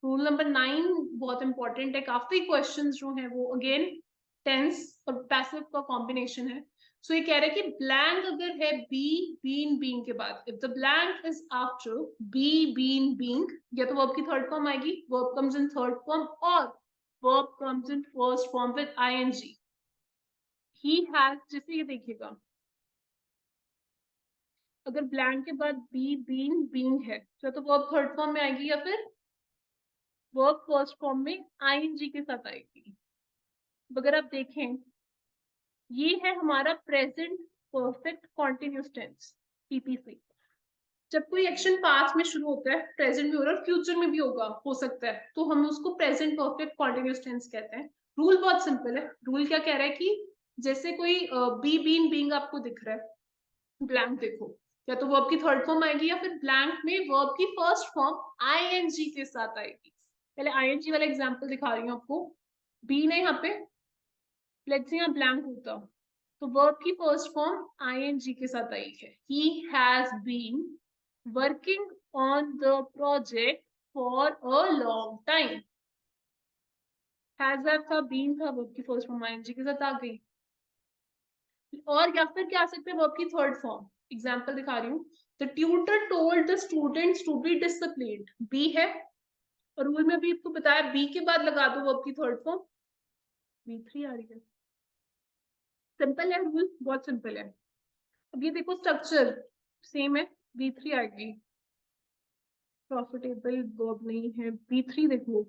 रूल नंबर 9 बहुत इंपॉर्टेंट है, काफी क्वेश्चंस जो हैं वो अगेन टेंस और पैसिव का कॉम्बिनेशन है। सो ये कह रहे हैं कि ब्लैंक अगर है बी बीन बीइंग के बाद, if the blank is after be been being, या तो वर्ब की थर्ड फॉर्म आएगी, verb comes in third form, और verb comes in first form with ING. He has, जैसे ये देखिएगा, अगर ब्लैंक के बाद बी बीन बीइंग है तो वर्ब थर्ड फॉर्म में आएगी या फिर वर्ब फर्स्ट फॉर्म में आईएनजी के साथ आएगी। अगर आप देखें, ये है हमारा present perfect continuous tense, PPC. जब कोई एक्शन पास्ट में शुरू होता है, प्रेजेंट में हो रहा है, फ्यूचर में भी होगा, हो सकता है, तो हम उसको प्रेजेंट परफेक्ट कॉन्टिन्यूस टेंस कहते हैं। रूल बहुत सिंपल है। रूल क्या कह रहा है कि जैसे कोई बी बीन बीइंग आपको दिख रहा है, ब्लैंक देखो, या तो वर्ब की थर्ड फॉर्म आएगी या फिर ब्लैंक में वर्ब की फर्स्ट फॉर्म आईएनजी के साथ आएगी। पहले आईएनजी वाला एग्जांपल दिखा रही हूँ आपको। बी ने यहाँ पे, लेट्स से यहाँ ब्लैंक होता, तो वर्ब की फर्स्ट फॉर्म आईएनजी के साथ आई है। He has been working on the project for a long time. Has था, बीन था, वर्ब की फर्स्ट फॉर्म आईएनजी के साथ आ गई। और या फिर क्या आ सकते हैं, वर्ब की थर्ड फॉर्म। एग्जाम्पल दिखा रही हूँ। The tutor told the students to be disciplined, be है, और रूल में भी आपको बताया बी के बाद लगा दो वर्ब की थर्ड फॉर्म, बी3 आ रही है। सिंपल है रूल, बहुत सिंपल है। अब ये देखो स्ट्रक्चर सेम है, बी3 आएगी। प्रॉफिटेबल वर्ब नहीं है, बी3 देखो।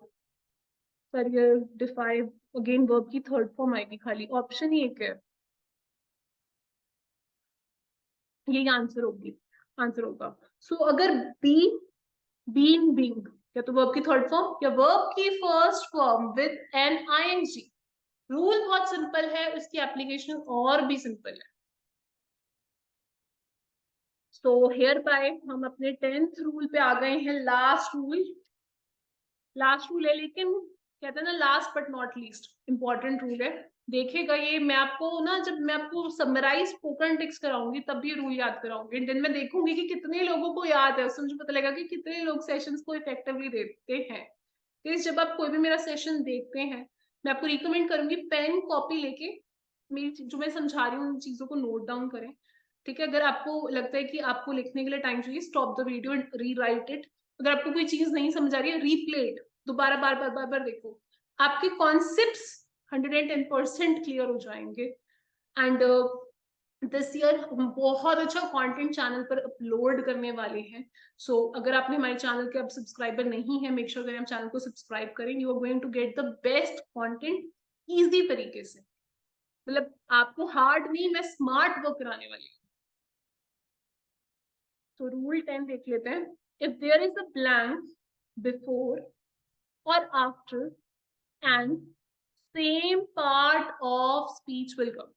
करियर, डिफाई, अगेन वर्ब की थर्ड फॉर्म आएगी, खाली ऑप्शन ही एक है, यही आंसर होगी, आंसर होगा। सो अगर बी बीन बीइंग, या तो वर्ब की थर्ड फॉर्म या वर्ब की first form with an ING. Rule बहुत सिंपल है, उसकी एप्लीकेशन और भी सिंपल है। सो हियर बाय हम अपने 10th रूल पे आ गए हैं। लास्ट रूल, लास्ट रूल है, लेकिन कहते हैं ना last but not least, important rule है। देखेगा ये, मैं आपको ना जब मैं आपको समराइज स्पोकन टिक्स कराऊंगी तब भी रूल याद कराऊंगी। दिन में देखूंगी कि कितने लोगों को याद है, उससे मुझे पता लगेगा कि कितने लोग सेशंस को इफेक्टिवली देखते हैं। तो जब आप कोई भी मेरा सेशन देखते हैं, मैं आपको रिकमेंड करूंगी पेन कॉपी लेके मेरी जो मैं समझा रही हूँ उन चीजों को नोट डाउन करें। ठीक है, अगर आपको लगता है कि आपको लिखने के लिए टाइम चाहिए, stop the video and rewrite it. अगर आपको कोई चीज नहीं समझ आ रही है, रीप्ले इट, दोबारा बार बार बार बार देखो, आपके कॉन्सेप्ट्स 110% क्लियर हो जाएंगे। एंड दिस ईयर हम बहुत अच्छा कंटेंट चैनल पर अपलोड करने वाले हैं। सो अगर आपने हमारे चैनल के अब सब्सक्राइबर नहीं है, मेक श्योर करें हम चैनल को सब्सक्राइब करें। You are going to get the best content easy तरीके से, मतलब आपको हार्ड नहीं, मैं स्मार्ट वर्क कराने वाली हूँ। तो रूल 10 देख लेते हैं। If there is a blank before और after and same part of speech will come,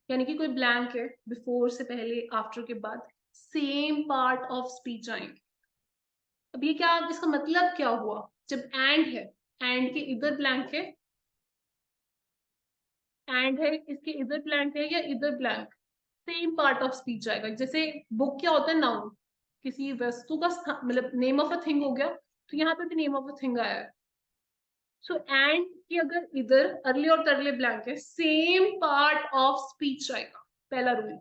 यानी कि कोई ब्लैंक है, बिफोर से पहले, आफ्टर के बाद सेम पार्ट ऑफ स्पीच आएंगे। अब ये क्या, इसका मतलब क्या हुआ? जब एंड है, एंड के इधर ब्लैंक है, एंड है इसके इधर ब्लैंक है, या इधर blank, same part of speech आएगा। जैसे बुक क्या होता है, नाउन, किसी वस्तु का मतलब नेम ऑफ अ थिंग हो गया, तो यहाँ पे भी नेम ऑफ अ थिंग आया है। सो एंड की अगर इधर अर्ली और तरले ब्लैंक है, सेम पार्ट ऑफ स्पीच आएगा, पहला रूल।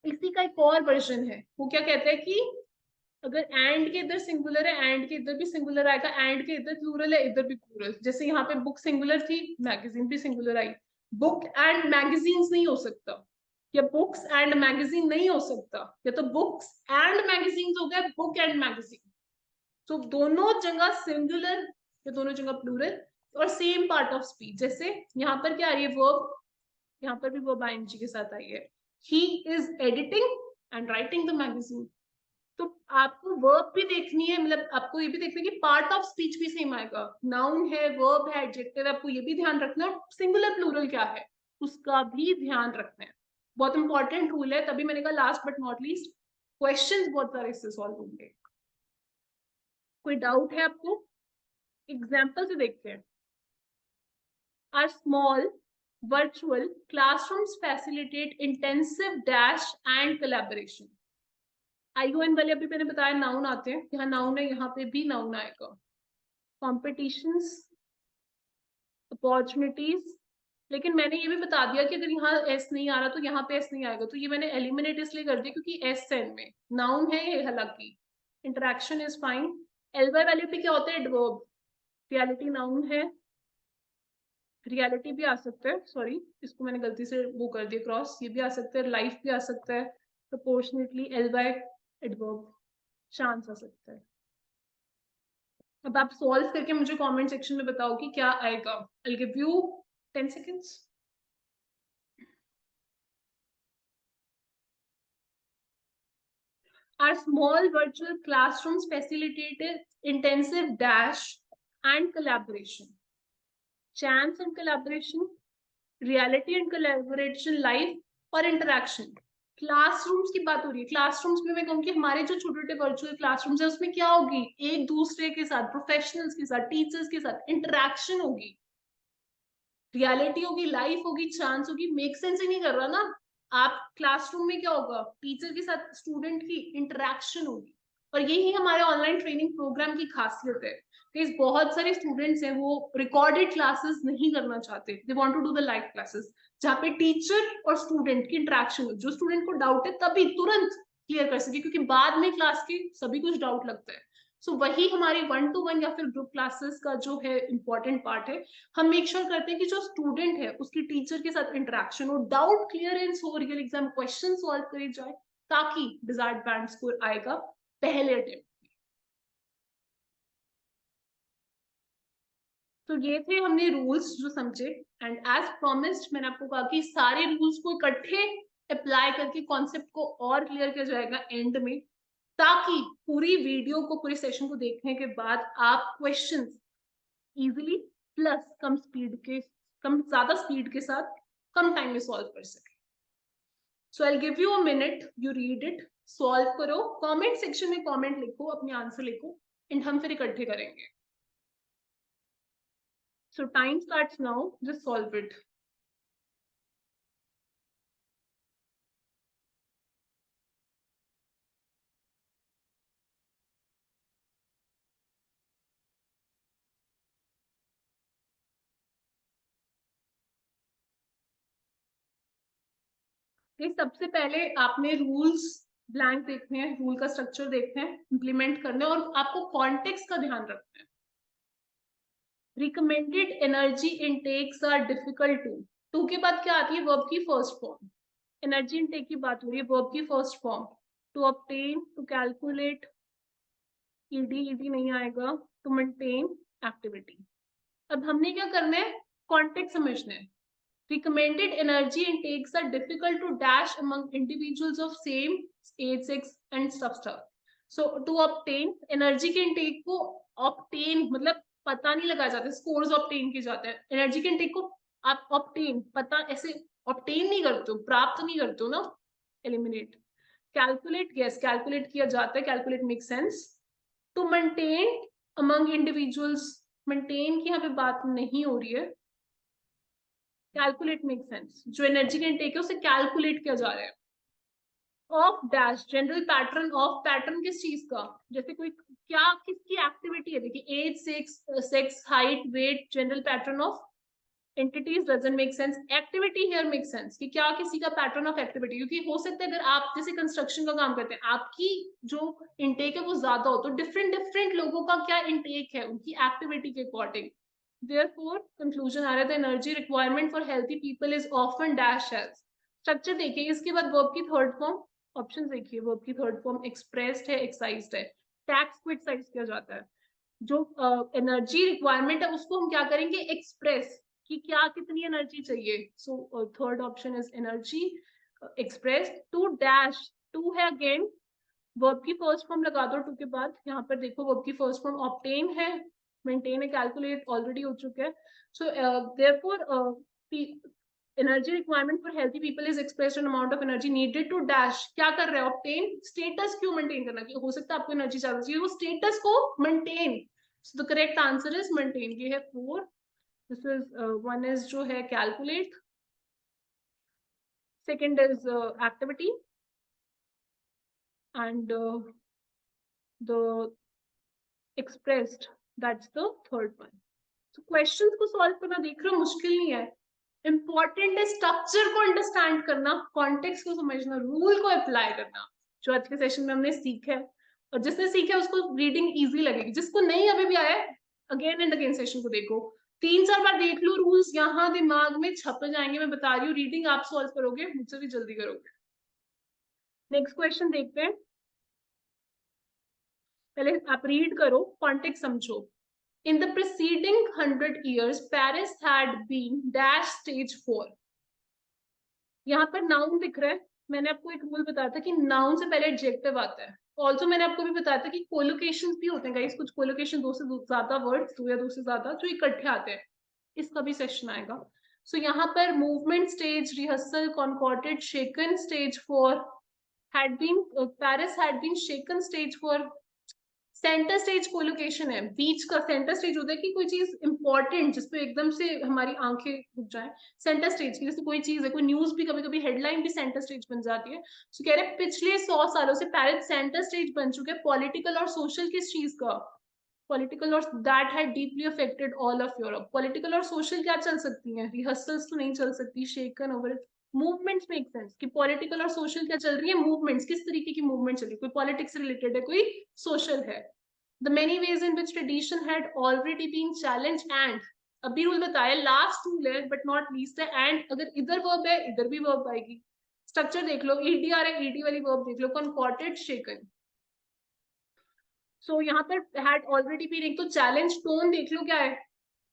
इसी का एक और वर्जन है, वो क्या कहता है कि अगर एंड के इधर सिंगुलर है, एंड के इधर भी सिंगुलर आएगा, एंड के इधर प्लूरल है, इधर भी प्लूरल। जैसे यहाँ पे बुक सिंगुलर थी, मैगजीन भी singular I. Book and magazines नहीं हो सकता, या बुक्स एंड मैगजीन नहीं हो सकता, या तो बुक्स एंड मैगजीन्स हो गया, बुक एंड मैगजीन। तो दोनों जगह सिंगुलर या दोनों जगह प्लूरल, और सेम पार्ट ऑफ स्पीच। जैसे यहाँ पर क्या आ रही है, वर्ब, यहाँ पर भी वर्ब आईएनजी के साथ आई है। He is editing and writing the magazine. तो आपको वर्ब भी देखनी है, मतलब आपको ये भी देखना है कि पार्ट ऑफ स्पीच भी सेम आएगा। नाउन है, वर्ब है, एडजेक्टिव है, आपको ये भी ध्यान रखना है। सिंगुलर प्लूरल क्या है उसका भी ध्यान रखना है, बहुत इंपॉर्टेंट रूल है। तभी मैंने कहा last but not least, questions बहुत सारे इससे सॉल्व होंगे। कोई डाउट है आपको? एग्जाम्पल से देखते हैं। Are small virtual classrooms facilitate intensive dash and collaboration। ION वाले अभी मैंने बताया नाउन आते हैं, यहाँ नाउन है, यहाँ पे भी नाउन आएगा। कॉम्पिटिशंस, अपॉर्चुनिटीज, लेकिन मैंने ये भी बता दिया कि अगर यहाँ एस नहीं आ रहा तो यहाँ पे एस नहीं आएगा, तो ये मैंने एलिमिनेट इसलिए कर दिया क्योंकि एस एंड में नाउन है ये, हालांकि interaction is fine. L by value पे क्या होता है, एडवर्ब। रियलिटी नाउन है, रियलिटी भी आ सकता है, सॉरी इसको मैंने गलती से वो कर दिया क्रॉस, ये भी आ सकता है, लाइफ भी आ सकता है, proportionately L by adverb, chance आ सकता है। अब आप सॉल्व करके मुझे कमेंट सेक्शन में बताओ कि क्या आएगा। आई give you 10 seconds. Our small virtual classrooms facilitated intensive dash and collaboration. Chance and collaboration, reality and collaboration, life और interaction. क्लासरूम्स की बात हो रही है, क्लासरूम्स में मैं कहूँगी हमारे जो छोटे छोटे वर्चुअल क्लासरूम्स है उसमें क्या होगी, एक दूसरे के साथ, प्रोफेशनल्स के साथ, टीचर्स के साथ इंटरेक्शन होगी, रियलिटी होगी, लाइफ होगी, चांस होगी। मेक सेंस ही नहीं कर रहा ना। आप क्लासरूम में क्या होगा, टीचर के साथ स्टूडेंट की इंटरेक्शन होगी, और यही हमारे ऑनलाइन ट्रेनिंग प्रोग्राम की खासियत है। कि बहुत सारे स्टूडेंट्स हैं वो रिकॉर्डेड क्लासेस नहीं करना चाहते, they want to do the live classes जहाँ पे टीचर और स्टूडेंट की इंटरेक्शन हो, जो स्टूडेंट को डाउट है तभी तुरंत क्लियर कर सके, क्योंकि बाद में क्लास के सभी कुछ डाउट लगता है। सो वही हमारी 1-to-1 या फिर ग्रुप क्लासेस का जो है इंपॉर्टेंट पार्ट है। हम मेक श्योर करते हैं कि जो स्टूडेंट है उसकी टीचर के साथ इंटरेक्शन हो, डाउट क्लियरेंस हो, रियल एग्जाम क्वेश्चन सॉल्व करे जाए, ताकि डिजायर्ड बैंड स्कोर आएगा पहले अटेम्प्ट। तो ये थे हमने रूल्स जो समझे, एंड एज प्रॉमिस्ड मैंने आपको कहा कि सारे रूल्स को इकट्ठे अप्लाई करके कॉन्सेप्ट को और क्लियर किया जाएगा एंड में, ताकि पूरी वीडियो को, पूरे सेशन को देखने के बाद आप क्वेश्चंस इजीली प्लस कम ज्यादा स्पीड के साथ कम टाइम में सॉल्व कर सके। So I give you a minute, you read it, solve करो, कमेंट सेक्शन में कमेंट लिखो, अपने आंसर लिखो, एंड हम फिर इकट्ठे करेंगे। So time starts now, just solve it. सबसे पहले आपने रूल्स ब्लैंक देखने हैं, रूल का स्ट्रक्चर देखना है, इंप्लीमेंट करना है, और आपको कॉन्टेक्स्ट का ध्यान रखना है। Recommended energy intakes are difficult to के बाद क्या आती है, वर्ब की फर्स्ट फॉर्म। एनर्जी इनटेक की बात हो रही है, वर्ब की first form, to obtain, to calculate, ED नहीं आएगा, टू मेंटेन एक्टिविटी। अब हमने क्या करना है, कॉन्टेक्स्ट समझना है। Recommended energy intakes are difficult to dash among individuals of same age, sex and stuff. So to obtain energy के intake को obtain मतलब पता नहीं लगाया जाता, scores obtain किए जाते हैं। energy के intake को आप obtain पता ऐसे obtain नहीं करते हो, प्राप्त नहीं करते हो ना, eliminate। calculate, yes calculate किया जाता है, calculate makes sense। to maintain among individuals, maintain की यहाँ पे बात नहीं हो रही है, कैलकुलेट मेक सेंस, जो एनर्जी का इनटेक है उसे कैलकुलेट किया जा रहा है। Of dash, general pattern, of pattern किस चीज का, जैसे कोई क्या किसकी एक्टिविटी है, देखिए age, sex, height, weight, general pattern of entities doesn't make sense, activity here make sense कि क्या किसी का पैटर्न ऑफ एक्टिविटी, क्योंकि हो सकता है अगर आप जैसे कंस्ट्रक्शन का काम करते हैं, आपकी जो इनटेक है वो ज्यादा हो, तो डिफरेंट डिफरेंट लोगों का क्या इनटेक है उनकी एक्टिविटी के अकॉर्डिंग। Therefore, conclusion आ रहा है, the energy requirement for healthy people is often dash as। Structure देखिए, इसके बाद वर्ब की थर्ड फॉर्म, ऑप्शन देखिए, वर्ब की थर्ड फॉर्म एक्सप्रेस्ड है, एक्साइज्ड है, टैक्स को एक्साइज किया जाता है। जो एनर्जी रिक्वायरमेंट है उसको हम क्या करेंगे, एक्सप्रेस, कि क्या कितनी एनर्जी चाहिए। So third option is energy express. To dash, to है अगेन, वर्ब की फर्स्ट फॉर्म लगा दो टू के बाद, यहाँ पर देखो वर्ब की फर्स्ट फॉर्म ऑब्टेन है, मेंटेन है, कैलकुलेट ऑलरेडी हो चुका है। So therefore energy requirement for healthy people is expressed an amount of energy needed to dash, क्या कर रहे हैं, ऑब्टेन, स्टेटस क्यों मेंटेन करना, कि हो सकता है आपको एनर्जी ज्यादा चाहिए, वो स्टेटस को maintain. So the correct answer is maintain, ये है 4। दिस इज 1 इज जो है calculate, second is activity, and the expressed, that's the third one। So questions को solve करना देख रहे हो मुश्किल नहीं है, इंपॉर्टेंट है स्ट्रक्चर को अंडरस्टैंड करना, कॉन्टेक्स्ट को समझना, रूल को अप्लाई करना, जो आज के सेशन में हमने सीखा है। और जिसने सीखा है उसको रीडिंग इजी लगेगी, जिसको नहीं अभी भी आया है अगेन एंड अगेन सेशन को देखो, 3-4 बार देख लो, रूल्स यहाँ दिमाग में छप जाएंगे। मैं बता रही हूँ, रीडिंग आप सॉल्व करोगे मुझसे भी जल्दी करोगे। नेक्स्ट क्वेश्चन देखते हैं, पहले आप रीड करो, कॉन्टेक्स्ट समझो। In the preceding 100 years, Paris had been dash stage 4. यहाँ पर नाउन दिख रहा है, मैंने आपको एक रूल बताया था कि नाउन से पहले एडजेक्टिव आता है। ऑल्सो मैंने आपको भी बताया था कि कोलोकेशन भी होते हैं गाइस, कुछ कोलोकेशन दो से ज्यादा वर्ड्स, दो या दो से ज्यादा जो इकट्ठे आते हैं, इसका भी सेशन आएगा। सो यहाँ पर movement stage, rehearsal, concorded, shaken stage 4, had been Paris had been shaken stage 4। Centre stage collocation है, बीच का सेंटर स्टेज होता है कि कोई चीज इंपॉर्टेंट जिसपे एकदम से हमारी आंखें रुक जाए, सेंटर स्टेज की। जैसे कोई चीज है, कोई न्यूज भी कभी कभी हेडलाइन भी सेंटर स्टेज बन जाती है। तो कह रहे पिछले 100 सालों से पेरिस सेंटर स्टेज बन चुके हैं पॉलिटिकल और सोशल किस चीज का, पॉलिटिकल, और that had deeply affected all of Europe. Political और सोशल क्या चल सकती हैं, रिहर्सल्स तो नहीं चल सकती, शेकन ओवर, मूवमेंट्स मेक सेंस कि पॉलिटिकल और सोशल क्या चल रही है, मूवमेंट्स, किस तरीके की मूवमेंट चल रही है, कोई पॉलिटिक्स से रिलेटेड है, कोई सोशल है। The many ways in which tradition had already been challenged and, अभी रूल बताया, लास्ट रूल है बट नॉट लीस्ट है, एंड अगर इधर वर्ब है इधर भी वर्ब आएगी। स्ट्रक्चर देख लो, ईडी आ रहा है, ईडी वाली वर्ब देख लो, कॉन्कॉर्डेड, शेकन। सो यहाँ पर हैड ऑलरेडी बीन, एक तो चैलेंज, टोन देख लो क्या है,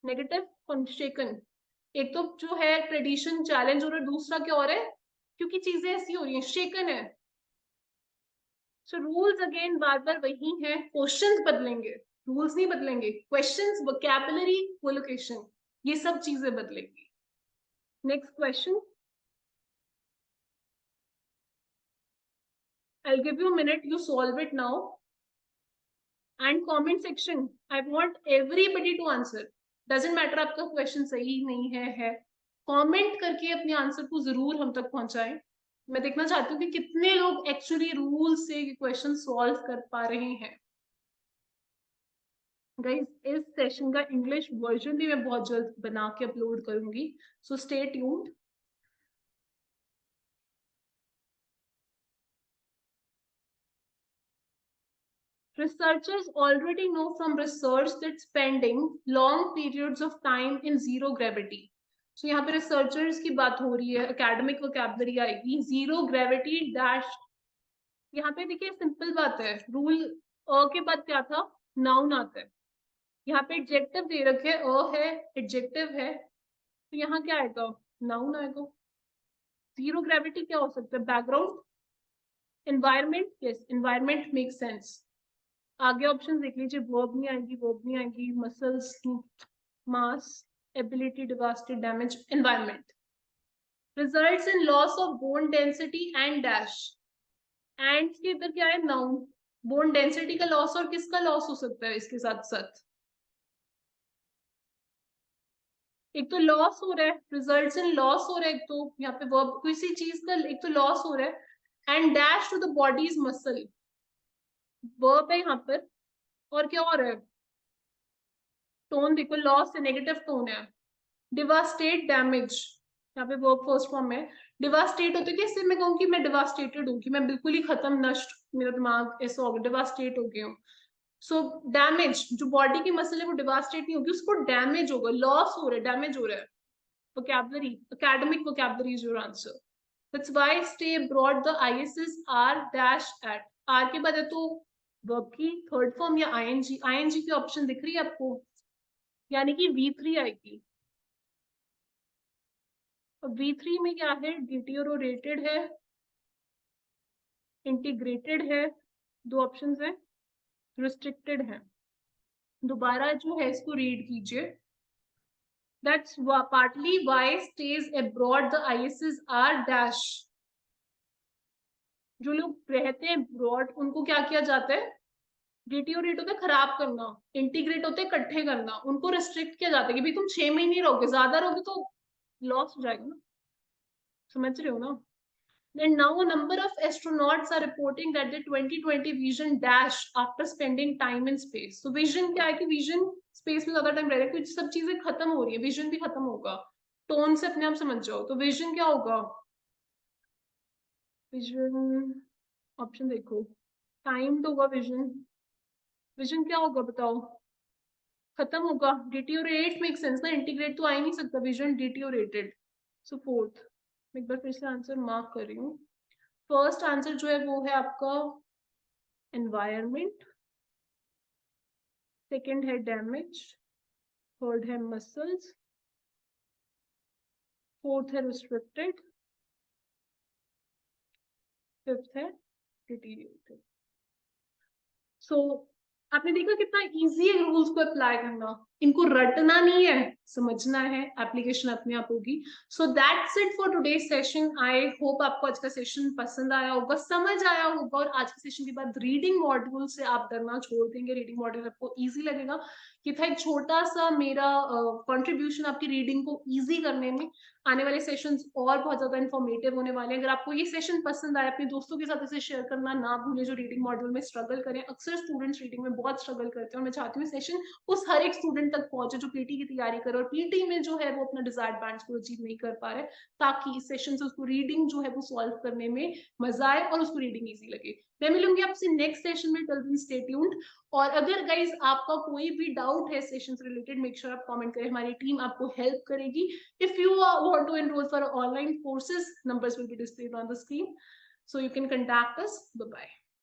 नेगेटिव, शेकन। एक तो जो है ट्रेडिशन चैलेंज हो रहा है, दूसरा क्या हो रहा है, क्योंकि चीजें ऐसी हो रही हैं, शेकन है। सो रूल्स अगेन बार बार वही हैं, क्वेश्चंस बदलेंगे, रूल्स नहीं बदलेंगे, क्वेश्चंस, वोकैबुलरी, कोलोकेशन, ये सब चीजें बदलेंगी। Next question, I'll give you a minute, you solve it now, and comment section, I want everybody to answer, doesn't matter आपका क्वेश्चन सही नहीं है, कमेंट करके अपने आंसर को जरूर हम तक पहुंचाएं। मैं देखना चाहती हूँ कि कितने लोग एक्चुअली रूल से क्वेश्चन सॉल्व कर पा रहे हैं। गाइस इस सेशन का इंग्लिश वर्जन भी मैं बहुत जल्द बना के अपलोड करूंगी, so stay tuned. Researchers already know from research that spending long periods of time in zero gravity. So यहाँ पे researchers की बात हो रही है, academic vocabulary आएगी, zero gravity dash। यहाँ पे देखिए सिंपल बात है, रूल अ के बाद क्या था, नाउन आता है, यहाँ पे एडजेक्टिव दे रखे, अ है, एडजेक्टिव है, तो यहाँ क्या आएगा, नाउन आएगा। जीरो ग्रेविटी क्या हो सकता है, background, environment, yes environment make sense. आगे ऑप्शन देख लीजिए, वर्ब नहीं आएगी, वर्ब नहीं आएगी, muscles, mass, ability, devastated, damage, environment. Results in loss of bone density and dash, and के इधर क्या है, नाउन, बोन डेंसिटी का लॉस, और किसका लॉस हो सकता है इसके साथ साथ, एक तो लॉस हो रहा है, रिजल्ट्स इन लॉस हो रहा है, एक तो यहाँ पे वर्ब किसी चीज का एक तो लॉस हो रहा है, and dash to the body's muscle, verb है यहाँ पर, और क्या हो रहा है, टोन देखो, लॉस से नेगेटिव टोन है, डिवास्टेट, डैमेज, यहाँ पे वर्ब फर्स्ट फॉर्म है, डिवास्टेट होते कि इससे मैं कहूँ कि मैं डिवास्टेटेड हूँ, कि मैं बिल्कुल ही खत्म, नष्ट, मेरा दिमाग ऐसा हो गया, डिवास्टेट हो गया हूँ। सो डैमेज, जो बॉडी की मसल है वो डिवास्टेट नहीं होगी, उसको डैमेज होगा, लॉस हो रहा है, डैमेज हो रहा है। vocabulary, academic vocabulary is your answer. That's why stay abroad, the ISs are dash at, r के बाद है तो verb की थर्ड फॉर्म या ing, ing की ऑप्शन दिख रही है आपको, यानी कि V3 आएगी। अब V3 में क्या है, डिटेरियोरेटेड है, इंटीग्रेटेड है, दो ऑप्शंस है, रिस्ट्रिक्टेड है। दोबारा जो है इसको रीड कीजिए, that's partly why stays abroad the ISs are dash। जो लोग रहते हैं ब्रॉड उनको क्या किया जाता है, डिटेरियोरेट होता है खराब करना, इंटीग्रेट होते हैं इकट्ठे करना, उनको रिस्ट्रिक्ट किया जाता है कि भाई तुम 6 महीने रहोगे, ज्यादा रहोगे तो लॉस हो जाएगा ना, समझ रहे हो ना। Then now a number of astronauts are reporting that the 2020 vision dash after spending time in space। So vision क्या है कि vision स्पेस में ज्यादा टाइम रह रहा है, कुछ सब चीजें खत्म हो रही है, विजन भी खत्म होगा। टोन से अपने आप समझ जाओ। तो विजन क्या होगा? विजन ऑप्शन देखो, टाइम तो होगा विजन। विजन क्या होगा बताओ? खत्म होगा। डिटियोरेट मेक सेंस ना, इंटीग्रेट तो आ ही नहीं सकता। विजन डिटियोरेटेड। सो फोर्थ, मैं एक बार फिर से आंसर मार्क कर रही हूँ। फर्स्ट आंसर जो है वो है आपका एनवायरमेंट, सेकंड है डैमेज, थर्ड है मसल्स, फोर्थ है रिस्ट्रिक्टेड, फिफ्थ है डिटीरियोरेटेड। सो आपने देखा कितना इजी है रूल्स को अप्लाई करना। इनको रटना नहीं है, समझना है, एप्लीकेशन अपने आप होगी। So that's it for today session. I hope आपको आज का सेशन पसंद आया होगा, समझ आया होगा, और आज के सेशन के बाद रीडिंग मॉड्यूल से आप डरना छोड़ देंगे। रीडिंग मॉड्यूल आपको इजी लगेगा। ये था एक छोटा सा मेरा कंट्रीब्यूशन आपकी रीडिंग को इजी करने में। आने वाले सेशंस और बहुत ज्यादा इन्फॉर्मेटिव होने वाले हैं। अगर आपको ये सेशन पसंद आए, अपने दोस्तों के साथ इसे शेयर करना ना भूलें जो रीडिंग मॉड्यूल में स्ट्रगल करें। अक्सर स्टूडेंट्स रीडिंग में बहुत स्ट्रगल करते हैं, और मैं चाहती हूँ सेशन उस हर एक स्टूडेंट तक पहुंचे जो पीटी की तैयारी करे और पीटी में जो है वो अपना डिजायर्ड बैंड्स को अचीव नहीं कर पा रहे, ताकि इस सेशन से उसको रीडिंग जो है वो सॉल्व करने में मजा आए और उसको रीडिंग ईजी लगे। मैं मिलूंगी आपसे नेक्स्ट सेशन में। Till then stay tuned. और अगर गाइज आपका कोई भी डाउट है सेशन से रिलेटेड, मेक श्योर आप कमेंट करें, हमारी टीम आपको हेल्प करेगी। If you want to enroll for online courses, numbers will be displayed on the screen, so you can contact us. Bye bye.